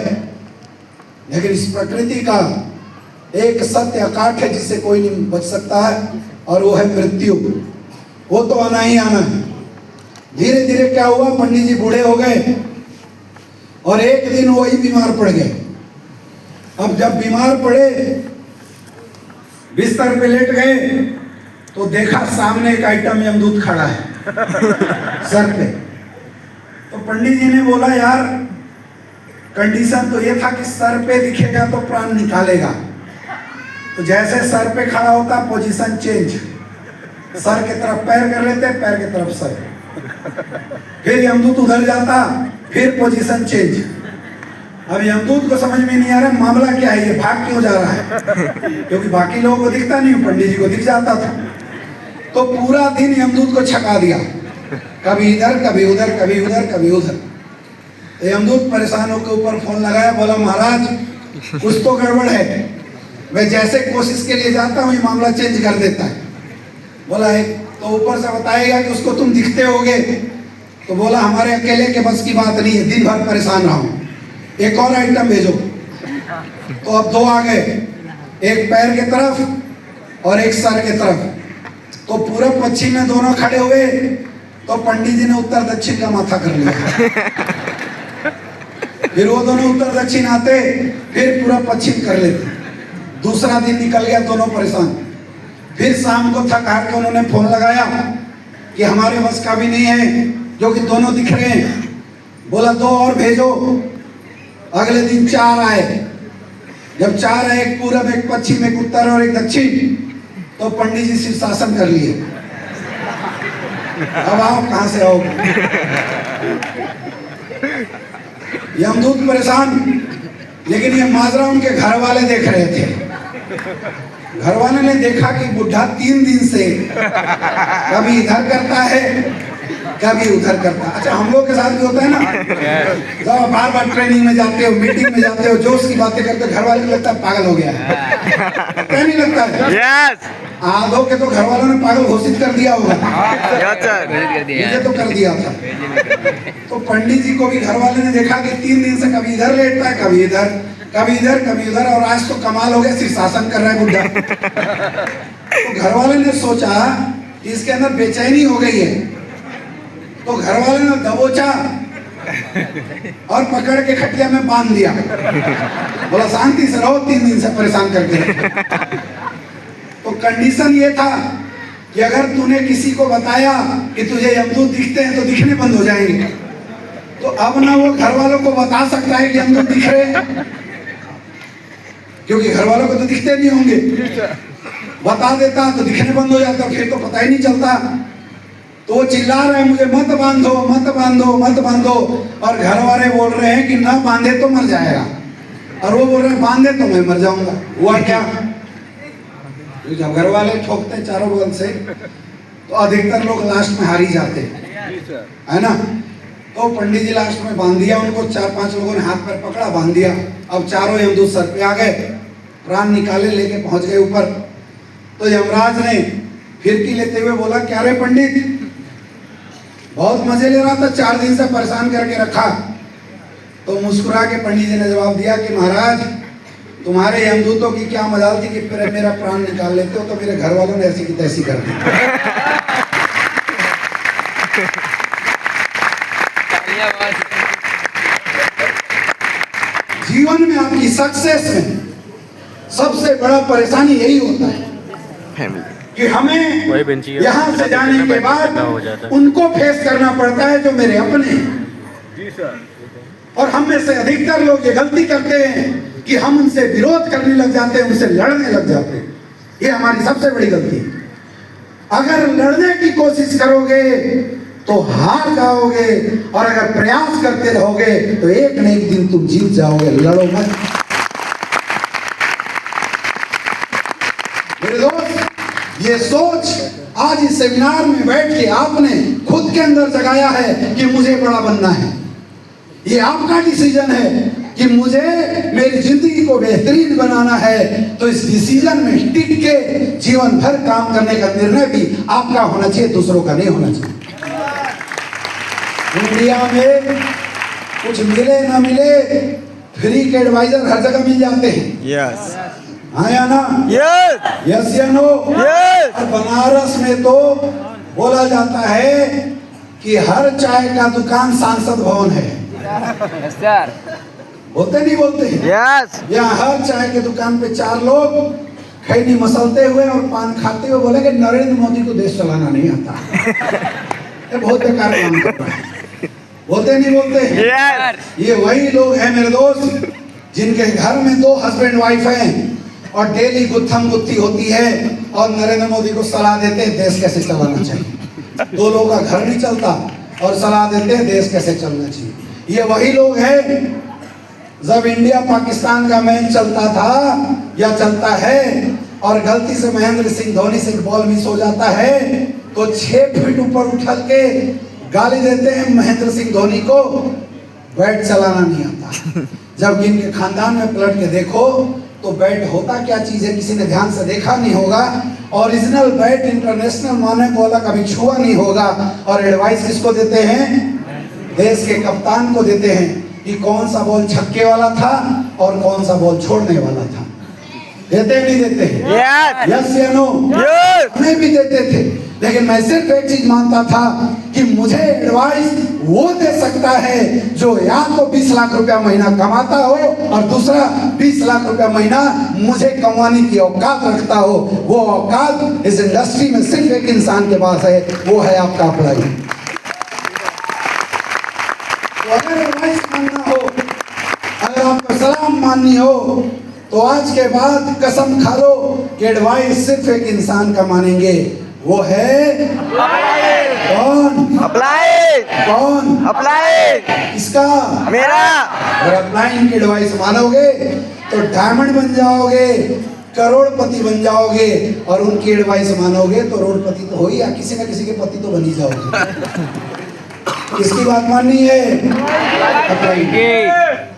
लेकिन इस प्रकृति का एक सत्य अकाट है जिससे कोई नहीं बच सकता है, और वो है मृत्यु। वो तो आना ही आना है। धीरे धीरे क्या हुआ, पंडित जी बूढ़े हो गए और एक दिन वही बीमार पड़ गए। अब जब बीमार पड़े, बिस्तर पे लेट गए, तो देखा सामने एक आइटम यमदूत खड़ा है सर पे। तो पंडित जी ने बोला, यार कंडीशन तो ये था कि सर पे दिखेगा तो प्राण निकालेगा। तो जैसे सर पे खड़ा होता पोजीशन चेंज, सर की तरफ पैर कर लेते, पैर की तरफ सर, फिर यमदूत उधर जाता, फिर पोजीशन चेंज। अब यमदूत को समझ में नहीं आ रहा मामला क्या है, ये भाग क्यों जा रहा है, क्योंकि बाकी लोगों को दिखता नहीं, पंडित जी को दिख जाता था। तो पूरा दिन यमदूत को छका दिया, कभी इधर कभी उधर, कभी उधर कभी उधर। तो यमदूत परेशान होकर ऊपर फोन लगाया, बोला महाराज कुछ तो गड़बड़ है, मैं जैसे कोशिश के लिए जाता हूँ ये मामला चेंज कर देता है। बोला एक तो ऊपर से बताएगा कि उसको तुम दिखते होगे। तो बोला हमारे अकेले के बस की बात नहीं है, दिन भर परेशान रहा हूँ, एक और आइटम भेजो। तो अब दो आ गए, एक पैर के तरफ और एक सर के तरफ। तो पूरब पश्चिम में दोनों खड़े हुए, तो पंडित जी ने उत्तर दक्षिण का माथा कर लिया। फिर वो दोनों उत्तर दक्षिण आते, फिर पूरा पश्चिम कर लेते। दूसरा दिन निकल गया, दोनों परेशान। फिर शाम को थक हार के उन्होंने फोन लगाया कि हमारे बस का भी नहीं है, जो कि दोनों दिख रहे हैं। बोला दो और भेजो। अगले दिन 4 आए। जब 4 आए, एक पूरब एक पश्चिम एक उत्तर और एक दक्षिण, तो पंडित जी शीर्षासन कर लिए। अब आप कहां से आओ? यमदूत परेशान, लेकिन ये माजरा उनके घर वाले देख रहे थे। घर वाले ने देखा कि बुढ़ा 3 दिन से कभी इधर करता है कभी उधर करता है। अच्छा हम लोग के साथ भी होता है ना, जब बार बार ट्रेनिंग में जाते हो, मीटिंग में जाते हो, जोश की बातें करते हो, घर वाले को लगता है पागल हो गया है। क्या नहीं लगता है? यस आधो के तो घर वालों ने पागल घोषित कर दिया होगा, मुझे तो कर दिया था। तो पंडित जी को भी घर वाले ने देखा कि 3 दिन से कभी इधर लेटता है, कभी इधर, कभी इधर, कभी उधर, और आज तो कमाल हो गया, शीर्षासन कर रहा है बुढ़ा। तो घर वाले ने सोचा कि इसके अंदर बेचैनी हो गई है। तो घर वाले ने दबोचा और पकड़ के खटिया में बांध दिया। बोला शांति से रहो, 3 दिन से परेशान करके। तो कंडीशन ये था कि अगर तूने किसी को बताया कि तुझे यमदूत दिखते हैं तो दिखने बंद हो जाएंगे। तो अब ना वो घर वालों को बता सकता है कि यमदूत दिख रहे हैं, क्योंकि घर वालों को तो दिखते नहीं होंगे। बता देता तो दिखने बंद हो जाता, फिर तो पता ही नहीं चलता। तो वो चिल्ला रहे हैं मुझे मत बांधो, मत बांधो, मत बांधो, और घर वाले बोल रहे हैं कि ना बांधे तो मर जाएगा, और वो बोल रहे हैं बांधे तो मैं मर जाऊंगा। हुआ क्या? जब घर वाले ठोकते चारों बगल से, तो अधिकतर लोग लास्ट में हार ही जाते है ना। तो पंडित जी लास्ट में बांध दिया उनको, 4-5 लोगों ने हाथ पैर पकड़ा, बांध दिया। अब चारों यमदूत सर पे आ गए, प्राण निकाले, लेके पहुंच गए ऊपर। तो यमराज ने फिरकी लेते हुए बोला क्या रे पंडित, बहुत मजे ले रहा था, 4 दिन से परेशान करके रखा। तो मुस्कुरा के पंडित जी ने जवाब दिया कि महाराज तुम्हारे यमदूतों की क्या मजाल थी कि मेरा प्राण निकाल लेते हो, तो मेरे घर वालों ने ऐसी की तैसी कर दी। जीवन में आपकी सक्सेस में सबसे बड़ा परेशानी यही होता है कि हमें यहाँ से जाने के बाद उनको फेस करना पड़ता है जो मेरे अपने हैं। और हम में से अधिकतर लोग ये गलती करते हैं कि हम उनसे विरोध करने लग जाते हैं, उनसे लड़ने लग जाते हैं। ये हमारी सबसे बड़ी गलती है। अगर लड़ने की कोशिश करोगे तो हार जाओगे, और अगर प्रयास करते रहोगे तो एक न एक दिन तुम जीत जाओगे। लड़ो मत मेरे दोस्त। ये सोच आज इस सेमिनार में बैठ के आपने खुद के अंदर जगाया है कि मुझे बड़ा बनना है। ये आपका डिसीजन है कि मुझे मेरी जिंदगी को बेहतरीन बनाना है। तो इस डिसीजन में टिक के जीवन भर काम करने का निर्णय भी आपका होना चाहिए, दूसरों का नहीं होना चाहिए। इंडिया में कुछ मिले ना मिले, फ्री के एडवाइजर हर जगह मिल जाते हैं। यस हाँ या ना? यस यस या नो? यस। और बनारस में तो बोला जाता है कि हर चाय का दुकान सांसद भवन है। सर बोलते नहीं बोलते? यस। यहाँ हर चाय के दुकान पे 4 लोग खैनी मसलते हुए और पान खाते हुए बोलेंगे नरेंद्र मोदी को देश चलाना नहीं आता। ये बहुत बेकार काम कर रहा है। बोलते नहीं बोलते? Yes. ये वही लोग हैं मेरे दोस्त जिनके घर में 2 हस्बैंड वाइफ हैं और डेली गुत्थम गुत्थी होती है और नरेंद्र मोदी को सलाह देते हैं देश कैसे चलाना चाहिए। 2 लोगों का घर नहीं चलता और सलाह देते हैं देश कैसे चलना चाहिए। ये वही लोग हैं जब इंडिया पाकिस्तान का मैच चलता था या चलता है और गलती से महेंद्र सिंह धोनी से बॉल मिस हो जाता है तो 6 फीट ऊपर उछल के गाली देते हैं महेंद्र सिंह धोनी को, बैट चलाना नहीं आता। जब इनके खानदान में पलट के देखो तो बैट होता क्या चीज है किसी ने ध्यान से देखा नहीं होगा। ओरिजिनल बैट इंटरनेशनल मानक वाला कभी छुआ नहीं होगा। और एडवाइस किसको देते हैं? देश के कप्तान को देते हैं कि कौन सा बॉल छक्के वाला था और कौन सा बॉल छोड़ने वाला था। देते नहीं देते? यस या नो? हमें भी देते थे, लेकिन मैं सिर्फ एक चीज मानता था कि मुझे एडवाइस वो दे सकता है जो या तो 20 लाख रुपया महीना कमाता हो और दूसरा 20 लाख रुपया महीना मुझे कमाने की औकात रखता हो। वो औकात इस इंडस्ट्री में सिर्फ एक इंसान के पास है, वो है आपका अप्लाई। तो अगर एडवाइस मानना हो, अगर आपको सलाम माननी हो तो आज के बाद कसम खा लो कि एडवाइस सिर्फ एक इंसान का मानेंगे, वो है कौन? अप्लाई। कौन? अप्लाई। इसका मेरा। अगर अप्लाई की एडवाइस मानोगे तो डायमंड बन जाओगे, करोड़पति बन जाओगे, और उनकी एडवाइस मानोगे तो रोडपति तो हो ही, या किसी न किसी के पति तो बन ही जाओगे। किसकी बात माननी है?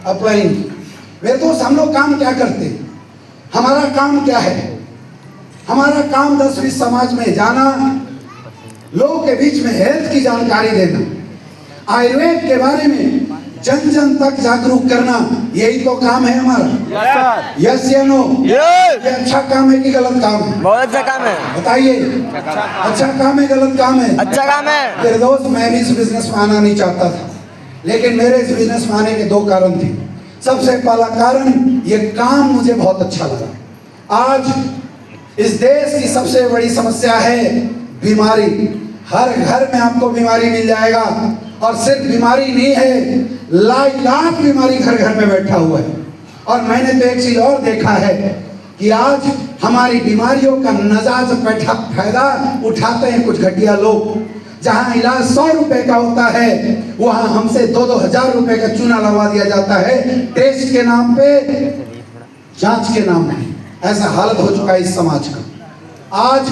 अप्लाई। मेरे दोस्त, हम लोग काम क्या करते? हमारा काम क्या है? हमारा काम 10-20 समाज में जाना, लोगों के बीच में हेल्थ की जानकारी देना, आयुर्वेद के बारे में जन जन तक जागरूक करना, यही तो काम है हमारा। यस या नो? ये अच्छा काम है कि गलत काम है? बहुत अच्छा काम है। बताइए, अच्छा काम है गलत काम है? अच्छा काम है। मेरे दोस्त, मैं भी इस बिजनेस में आना नहीं चाहता था, लेकिन मेरे इस बिजनेस में आने के 2 कारण थे। सबसे पहला कारण, ये काम मुझे बहुत अच्छा लगा। आज इस देश की सबसे बड़ी समस्या है बीमारी। हर घर में आपको बीमारी मिल जाएगा, और सिर्फ बीमारी नहीं है, लाख बीमारी घर घर में बैठा हुआ है। और मैंने तो एक चीज और देखा है कि आज हमारी बीमारियों का नजायज फायदा उठाते हैं कुछ घटिया लोग। जहां इलाज 100 रुपए का होता है, वहां हमसे 2-2 हजार रुपए का चूना लगवा दिया जाता है, टेस्ट के नाम पे, जांच के नाम पे। ऐसा हालत हो चुका है इस समाज का। आज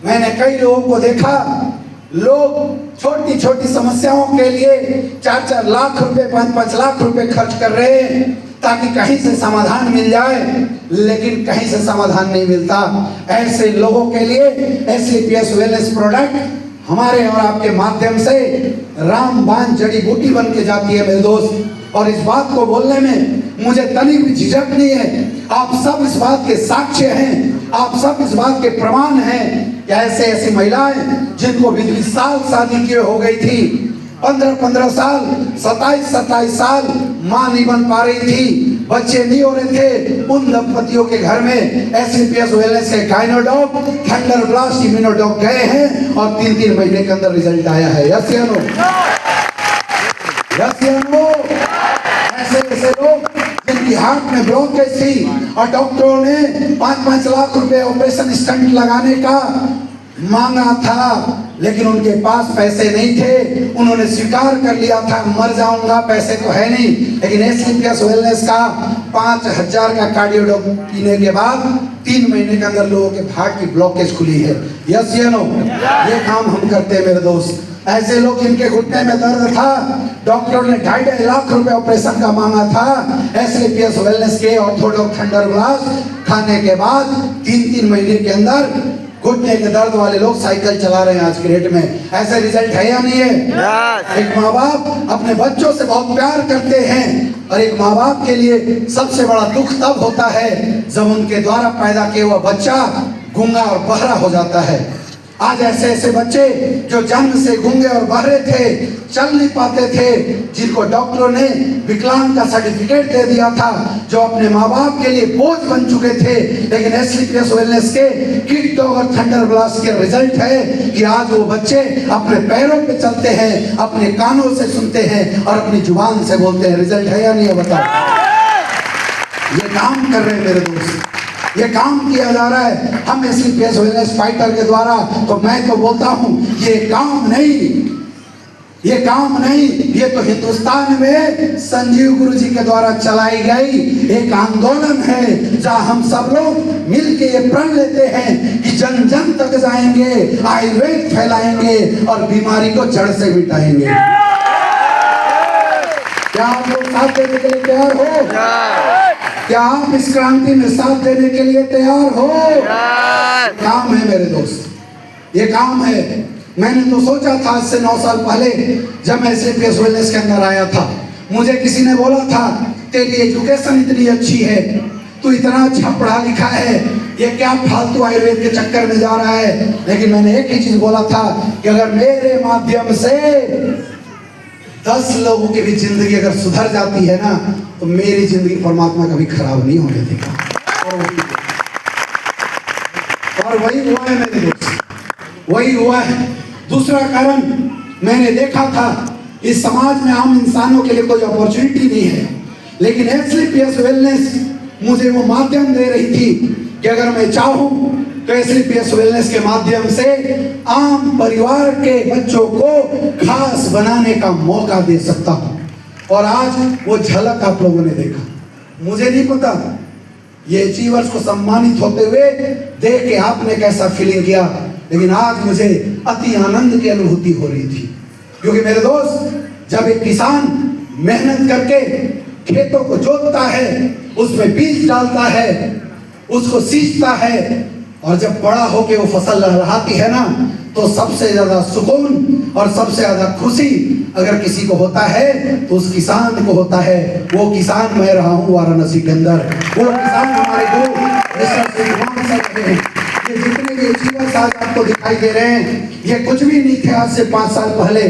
मैंने कई लोगों को देखा, लोग छोटी छोटी समस्याओं के लिए 4-4 लाख रुपए, 5-5 लाख रुपए खर्च कर रहे हैं ताकि कहीं से समाधान मिल जाए, लेकिन कहीं से समाधान नहीं मिलता। ऐसे लोगों के लिए SCPS वेलनेस प्रोडक्ट हमारे और आपके माध्यम से रामबाण जड़ी बूटी बन के जाती है मेरे दोस्त। और इस बात को बोलने में मुझे तनिक भी झिझक नहीं है। आप सब इस बात के साक्ष्य हैं, आप सब इस बात के प्रमाण हैं कि ऐसे ऐसी महिलाएं जिनको 20 साल शादी किए हो गई थी, 15-15 साल, 27-27 साल मां नहीं बन पा रही थी, बच्चे नहीं हो रहे थे, उन दंपतियों के घर में SCPS वेलनेस के गायनोडॉक, थंडर ब्लास्ट इम्यूनोडॉक गए हैं और 3-3 महीने के अंदर रिजल्ट आया है। यस या नो? यस या नो? ऐसे लोग जिनकी हार्ट में ब्लॉकेज थी और डॉक्टरों ने 5-5 लाख रुपए ऑपरेशन स्टंट लगाने का मांगा था, लेकिन उनके पास पैसे नहीं थे। उन्होंने स्वीकार कर लिया था, मर जाऊंगा, पैसे तो है नहीं। लेकिन SCPS वेलनेस का 5000 का कार्डियोडॉक पीने के बाद 3 महीने के अंदर लोगों के हार्ट की ब्लॉकेज खुली है। यस या नो? ये काम हम करते हैं मेरे दोस्त। ऐसे लोग जिनके घुटने में दर्द था, डॉक्टर ने 2.5 लाख रुपए ऑपरेशन का मांगा था, SCPS वेलनेस के ऑर्थोडॉक थंडर ब्लास्ट खाने के बाद 3-3 महीने के अंदर घुटने के दर्द वाले लोग साइकिल चला रहे हैं आज के डेट में। ऐसे रिजल्ट है या नहीं है? एक माँ बाप अपने बच्चों से बहुत प्यार करते हैं, और एक माँ बाप के लिए सबसे बड़ा दुख तब होता है जब उनके द्वारा पैदा किया हुआ बच्चा गूंगा और बहरा हो जाता है। आज ऐसे ऐसे बच्चे जो जन्म से गूंगे और बहरे थे, चल नहीं पाते थे, जिनको डॉक्टरों ने विकलांग का सर्टिफिकेट दे दिया था, जो अपने माँ बाप के लिए बोझ बन चुके थे, लेकिन एसलीपीएस वेलनेस के किड डॉग और थंडर ब्लास्ट के रिजल्ट है कि आज वो बच्चे अपने पैरों पे चलते हैं, अपने कानों से सुनते हैं और अपनी जुबान से बोलते हैं। रिजल्ट है या नहीं है बताओ? ये काम कर रहे हैं मेरे दोस्त, ये काम किया जा रहा है हम एसलीपीएस वेलनेस फाइटर के द्वारा। तो मैं तो बोलता हूं ये काम नहीं, ये काम नहीं, ये तो हिंदुस्तान में संजीव गुरु जी के द्वारा चलाई गई एक आंदोलन है, जहां हम सब लोग मिलके ये प्रण लेते हैं कि जन जन तक जाएंगे, आयुर्वेद फैलाएंगे और बीमारी को जड़ से मिटाएंगे। क्या आप लोग साथ देने के लिए तैयार हो? क्या आप इस क्रांति में साथ देने के लिए तैयार हो? काम है मेरे दोस्त, ये काम है। मैंने तो सोचा था आज से 9 साल पहले जब मैं एसलीपीएस वेलनेस के अंदर आया था, मुझे किसी ने बोला था तेरी एजुकेशन इतनी अच्छी है, तू इतना अच्छा पढ़ा लिखा है, ये क्या फालतू आयुर्वेद के चक्कर में जा रहा है। लेकिन मैंने एक ही चीज बोला था कि अगर मेरे माध्यम से 10 लोगों की भी जिंदगी अगर सुधर जाती है ना, तो मेरी जिंदगी परमात्मा कभी खराब नहीं होने देगा। और वही हुआ है मेरे दोस्त, वही हुआ है। दूसरा कारण मैंने देखा था इस समाज में आम इंसानों के लिए कोई अपॉर्चुनिटी नहीं है, लेकिन एसलीपीएस वेलनेस मुझे वो माध्यम दे रही थी कि अगर मैं चाहूं तो एसलीपीएस वेलनेस के माध्यम से आम परिवार के बच्चों को खास बनाने का मौका दे सकता हूं। और आज वो झलक आप लोगों ने देखा। मुझे नहीं पता ये अचीवर्स को सम्मानित होते हुए देख के आपने कैसा फीलिंग किया, लेकिन आज मुझे अति आनंद की अनुभूति हो रही थी। क्योंकि मेरे दोस्त, जब एक किसान मेहनत करके खेतों को जोतता है, उसमें बीज डालता है, उसको सींचता है, और जब बड़ा होके वो फसल लहलहाती है ना, तो सबसे ज्यादा सुकून और सबसे ज्यादा खुशी अगर किसी को होता है तो उस किसान को होता है। वो किसान मैं रहा हूँ वाराणसी के अंदर, वो किसान हमारे गुरु ये जितने भी अचीवर्स आज आपको दिखाई दे रहे हैं, ये कुछ भी नहीं थे आज से 5 साल पहले,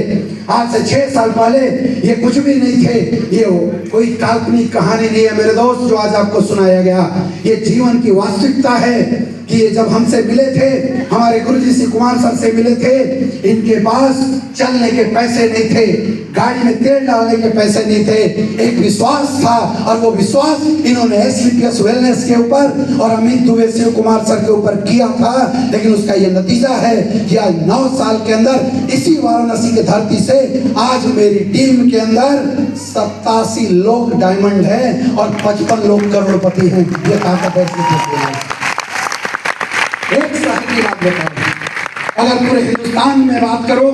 आज से 6 साल पहले ये कुछ भी नहीं थे। ये कोई काल्पनिक कहानी नहीं है मेरे दोस्त जो आज आपको सुनाया गया, ये जीवन की वास्तविकता है कि ये जब हमसे मिले थे, हमारे गुरुजी श्री कुमार सर से मिले थे, इनके पास चलने के पैसे नहीं थे, गाड़ी में तेल डालने के पैसे नहीं थे, एक विश्वास था, और वो विश्वास इन्होंने एसलीपीएस वेलनेस के ऊपर और अमित दुबे शिव कुमार सर के ऊपर किया था। लेकिन उसका ये नतीजा है कि आज 9 साल के अंदर इसी वाराणसी की धरती से आज मेरी टीम के अंदर 87 लोग डायमंड हैं और 55 लोग करोड़पति हैं। ये ताकत है। एक साथ की बात बताऊं, अगर पूरे हिंदुस्तान में बात करूं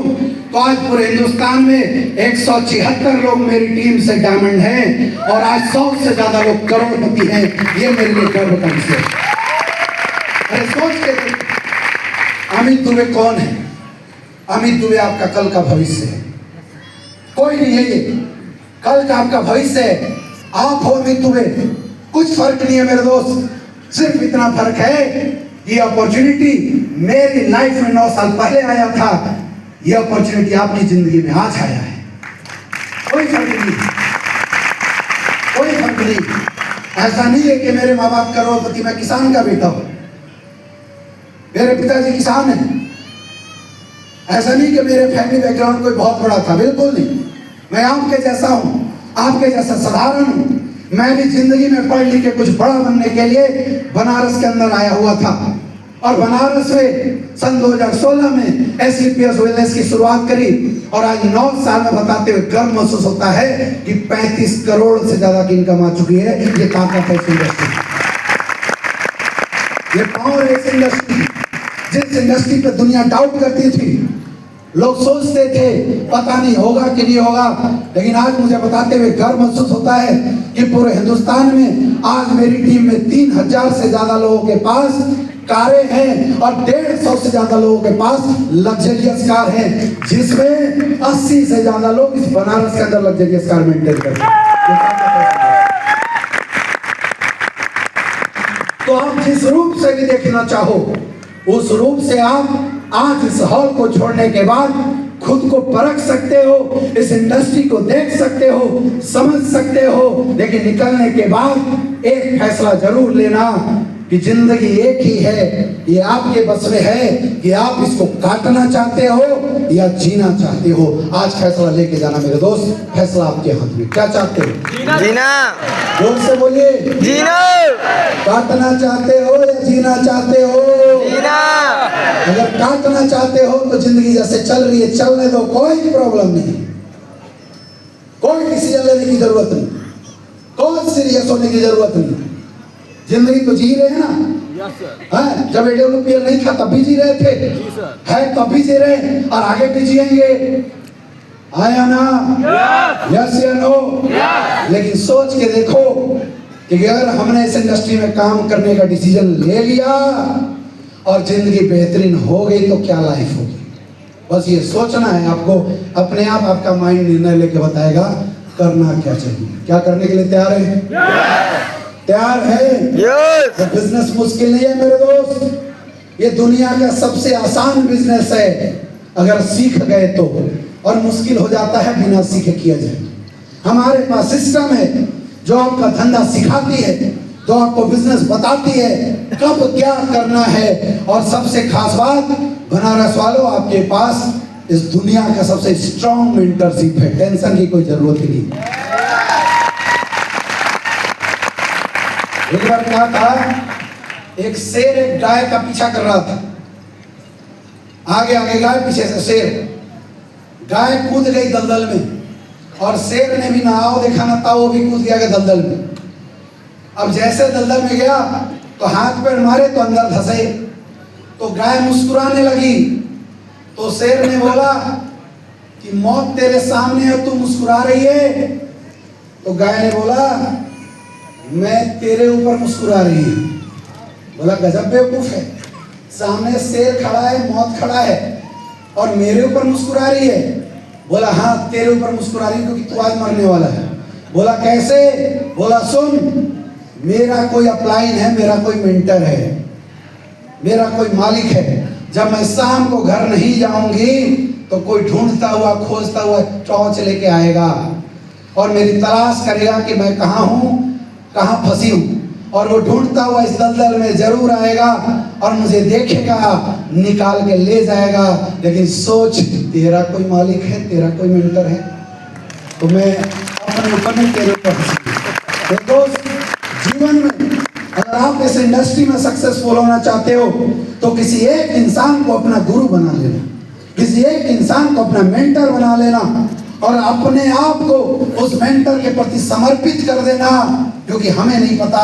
तो आज पूरे हिंदुस्तान में 176 लोग मेरी टीम से डायमंड हैं और आज 100 से ज्यादा लोग करोड़पति हैं। ये मेरे लिए गर्व का विषय है। अरे सोच के अमित दुबे कौन है? अमित दुबे आपका कल का भविष्य है, कोई नहीं है। ये कल का आपका भविष्य है, आप हो अमित दुबे। कुछ फर्क नहीं है मेरे दोस्त, सिर्फ इतना फर्क है, ये अपॉर्चुनिटी मेरी लाइफ में 9 साल पहले आया था, ये अपॉर्चुनिटी आपकी जिंदगी में आज आया है। कोई फर्क नहीं, कोई फर्क नहीं। ऐसा नहीं है कि मेरे माँ बाप करोड़पति, मैं किसान का बेटा हूं, मेरे पिताजी किसान हैं। ऐसा नहीं कि मेरे फैमिली बैकग्राउंड कोई बहुत बड़ा था, बिल्कुल नहीं। मैं आपके जैसा हूं, आपके जैसा साधारण हूं। मैं भी जिंदगी में पढ़ लिख के कुछ बड़ा बनने के लिए बनारस के अंदर आया हुआ था, और बनारस में सन 2016 में एसलीपीएस वेलनेस की शुरुआत करी, और आज 9 साल में बताते हुए गर्व महसूस होता है कि 35 करोड़ से ज्यादा की इनकम आ चुकी है। ये ताकत है इस इंडस्ट्री, ये पावर है इस इंडस्ट्री। जिस इंडस्ट्री पे दुनिया डाउट करती थी, लोग सोचते थे पता नहीं होगा कि नहीं होगा, लेकिन आज मुझे बताते हुए गर्व महसूस होता है कि पूरे हिंदुस्तान में आज मेरी टीम में 3000 से ज्यादा लोगों के पास कारें हैं और 150 से ज्यादा लोगों के पास लग्जरियस कार हैं, जिसमें 80 से ज्यादा लोग इस बनारस के अंदर लग्जरियस कार मेंटेन करते हैं। तो आप जिस रूप से भी देखना चाहो, उस रूप से आप आज इस हॉल को छोड़ने के बाद खुद को परख सकते हो, इस इंडस्ट्री को देख सकते हो, समझ सकते हो, लेकिन निकलने के बाद एक फैसला जरूर लेना कि जिंदगी एक ही है, ये आपके बस में है कि आप इसको काटना चाहते हो या जीना चाहते हो। आज फैसला लेके जाना मेरे दोस्त, फैसला आपके हाथ में। क्या चाहते हो? जीना। जोर से बोलिए। जीना। काटना चाहते हो या जीना चाहते हो? जीना। अगर काटना चाहते हो तो जिंदगी जैसे चल रही है चलने दो, कोई प्रॉब्लम नहीं, कोई डिसीजन लेने की जरूरत नहीं, कोई सीरियस होने की जरूरत नहीं। जिंदगी तो जी रहे हैं ना। Yes sir. है, जब AWPL नहीं था तब भी जी रहे थे, जी सर। है तब भी जी रहे हैं और आगे भी जिएंगे। आया ना? यस या नो? लेकिन सोच के देखो कि अगर हमने इस इंडस्ट्री में काम करने का डिसीजन ले लिया और जिंदगी बेहतरीन हो गई तो क्या लाइफ होगी। बस ये सोचना है आपको, अपने आप आपका माइंड निर्णय लेके बताएगा करना क्या चाहिए। क्या करने के लिए तैयार है? तैयार है? यस। ये बिजनेस मुश्किल नहीं है मेरे दोस्त, ये दुनिया का सबसे आसान बिजनेस है अगर सीख गए तो, और मुश्किल हो जाता है बिना सीखे किया जाए। हमारे पास सिस्टम है जो आपका धंधा सिखाती है, जो आपको बिजनेस बताती है कब क्या करना है। और सबसे खास बात, बनारस वालों, आपके पास इस दुनिया का सबसे स्ट्रॉन्ग मेंटरशिप है, टेंशन की कोई जरूरत ही नहीं। एक बार क्या था, एक शेर एक गाय का पीछा कर रहा था, आगे आगे गाय, पीछे से शेर। गाय कूद गई दलदल में और शेर ने भी ना आओ देखा ना था, वो भी कूद गया दलदल में। अब जैसे दलदल में गया तो हाथ पैर मारे तो अंदर धंसे, तो गाय मुस्कुराने लगी। तो शेर ने बोला कि मौत तेरे सामने है, तू मुस्कुरा रही है। तो गाय ने बोला मैं तेरे ऊपर मुस्कुरा रही हूँ। बोला गजब बेवकूफ है, सामने शेर खड़ा है, मौत खड़ा है और मेरे ऊपर मुस्कुरा रही है। बोला हाँ तेरे ऊपर मुस्कुरा रही क्योंकि तू आज मरने वाला है। बोला कैसे? बोला सुन, मेरा कोई अपलाइन है, मेरा कोई मेंटर है, मेरा कोई मालिक है। जब मैं शाम को घर नहीं जाऊंगी तो कोई ढूंढता हुआ खोजता हुआ टॉर्च लेके आएगा और मेरी तलाश करेगा कि मैं कहाँ हूँ, कहाँ फंसी हूँ, और वो ढूंढता हुआ इस दलदल में जरूर आएगा और मुझे देखेगा, निकाल के ले जाएगा। लेकिन सोच, तेरा कोई मालिक है, तेरा कोई मेंटर है, तो मैं अपने ऊपर नहीं तेरे ऊपर हंसूंगी। तो दोस्त, जीवन में अगर आप इस इंडस्ट्री में सक्सेसफुल होना चाहते हो तो किसी एक इंसान को अपना गुरु बना लेना, किसी एक इंसान को अपना मेंटर बना लेना और अपने आप को उस मेंटर के प्रति समर्पित कर देना। क्योंकि हमें नहीं पता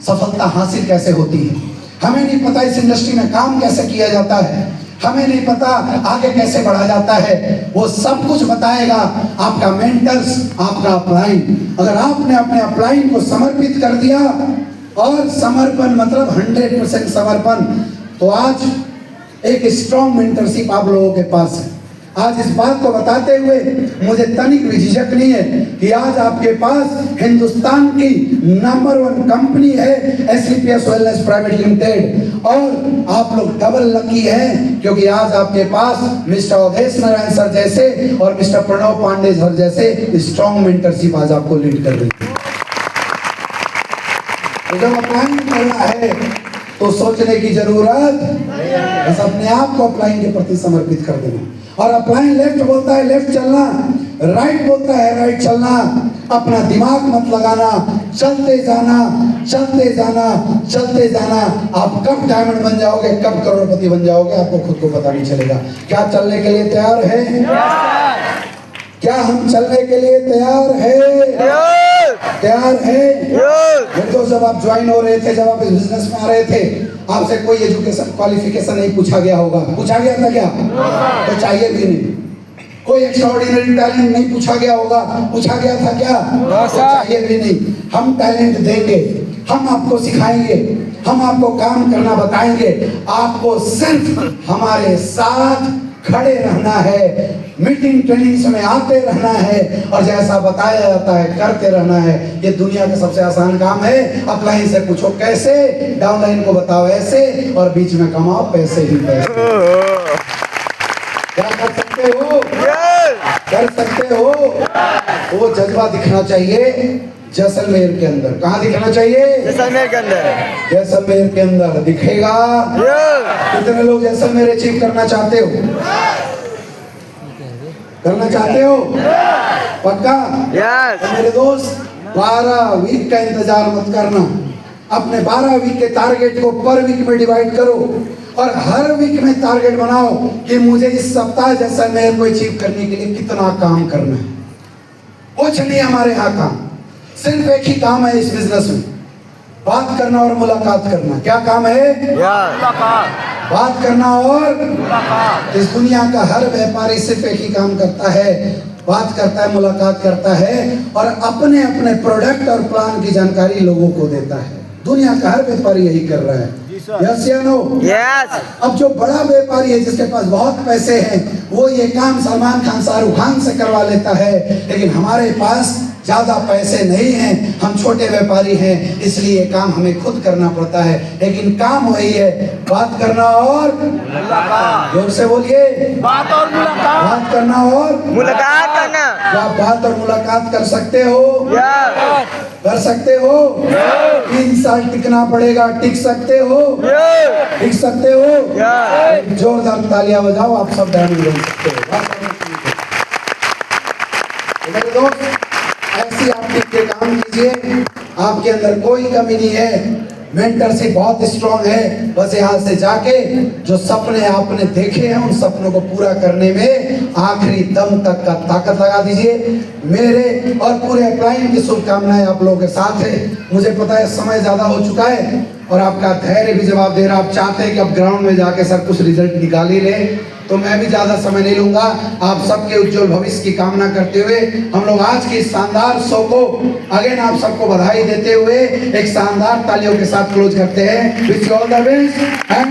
सफलता हासिल कैसे होती है, हमें नहीं पता इस इंडस्ट्री में काम कैसे किया जाता है, हमें नहीं पता आगे कैसे बढ़ा जाता है। वो सब कुछ बताएगा आपका मेंटर्स, आपका अपलाइन। अगर आपने अपने अपलाइन को समर्पित कर दिया, और समर्पण मतलब 100% समर्पण, तो आज एक स्ट्रॉन्ग मेंटरशिप आप लोगों के पास है। आज इस बात को बताते हुए मुझे तनिक भी झिझक नहीं है कि आज आपके पास हिंदुस्तान की नंबर 1 कंपनी है SVPS वेलनेस प्राइवेट लिमिटेड, और आप लोग डबल लकी हैं क्योंकि आज आपके पास मिस्टर अवधेश नारायण सर जैसे और मिस्टर प्रणव पांडे सर जैसे स्ट्रॉन्ग मेंटरशिप आज आपको लीड कर रही है। तो जब अप्लाइन करना है तो सोचने की जरूरत, बस अपने आप को अप्लाइन के प्रति समर्पित कर देना। और अप्लाइन लेफ्ट बोलता है लेफ्ट चलना, राइट बोलता है राइट चलना। अपना दिमाग मत लगाना, चलते जाना, चलते जाना, चलते जाना। आप कब डायमंड बन जाओगे, कब करोड़पति बन जाओगे, आपको खुद को पता नहीं चलेगा। क्या चलने के लिए तैयार है? क्या हम चलने के लिए तैयार है? तैयार है? तो जब आप ज्वाइन हो रहे थे, जब आप इस बिजनेस में आ रहे थे, आपसे कोई एजुकेशन क्वालिफिकेशन नहीं पूछा गया होगा। पूछा गया था क्या? तो चाहिए भी नहीं। कोई एक्स्ट्राऑर्डिनरी टैलेंट नहीं पूछा गया होगा। पूछा गया था क्या? तो चाहिए भी नहीं। हम टैलेंट देंगे, हम आपको सिखाएंगे, हम आपको काम करना बताएंगे। आपको सिर्फ हमारे साथ खड़े रहना है। मीटिंग ट्रेनिंग्स में आते रहना है और जैसा बताया जाता है करते रहना है। ये दुनिया का सबसे आसान काम है। अपलाइन से पूछो कैसे, डाउनलाइन को बताओ ऐसे, और बीच में कमाओ पैसे ही पैसे। क्या कर सकते हो? कर सकते हो। वो जज्बा दिखना चाहिए जैसलमेर के अंदर। कहाँ दिखना चाहिए? जैसलमेर के अंदर। जैसलमेर के अंदर दिखेगा। कितने लोग जैसलमेर अचीव करना चाहते हो? करना चाहते हो? पक्का? यस। तो मेरे दोस्त 12 वीक का इंतजार मत करना। अपने 12 वीक के टारगेट को पर वीक में डिवाइड करो और हर वीक में टारगेट बनाओ कि मुझे इस सप्ताह जैसलमेर को अचीव करने के लिए कितना काम करना है। कुछ नहीं हमारे यहाँ काम, सिर्फ एक ही काम है इस बिजनेस में, बात करना और मुलाकात करना। क्या काम है? बात करना और इस दुनिया का हर व्यापारी सिर्फ एक ही काम करता है, बात करता है, मुलाकात करता है और अपने अपने प्रोडक्ट और प्लान की जानकारी लोगों को देता है। दुनिया का हर व्यापारी यही कर रहा है। यस या नो? यस। अब जो बड़ा व्यापारी है जिसके पास बहुत पैसे हैं वो ये काम सलमान खान, शाहरुख खान से करवा लेता है, लेकिन हमारे पास ज्यादा पैसे नहीं हैं, हम छोटे व्यापारी हैं, इसलिए काम हमें खुद करना पड़ता है। लेकिन काम वही है, बात करना और मुलाकात। जोर से बोलिए, बात और मुलाकात। बात करना और मुलाकात करना। क्या बात और मुलाकात कर सकते हो? यस। कर सकते हो? 3 साल टिकना पड़ेगा, टिक सकते हो? टिक सकते हो? यस। जोरदार तालियां बजाओ, आप सब डायमंड बन सकते हो। मेरे दोस्त ऐसी आप टिक के काम कीजिए, आपके अंदर कोई कमी नहीं है, मेंटरशिप बहुत स्ट्रांग है। बस यहाँ से जाके जो सपने आपने देखे हैं उन सपनों को पूरा करने में आखिरी दम तक का ताकत लगा दीजिए। मेरे और पूरे अपलाइन की शुभकामनाएं आप लोगों के साथ है। मुझे पता है समय ज्यादा हो चुका है और आपका धैर्य भी जवाब दे रहा। आप चाहते हैं कि अब ग्राउंड में जाके सब कुछ रिजल्ट निकाल ही ले, तो मैं भी ज्यादा समय नहीं लूंगा। आप सबके उज्जवल भविष्य की कामना करते हुए हम लोग आज की शानदार शो को अगेन आप सबको बधाई देते हुए एक शानदार तालियों के साथ क्लोज करते हैं। Wish you all the best and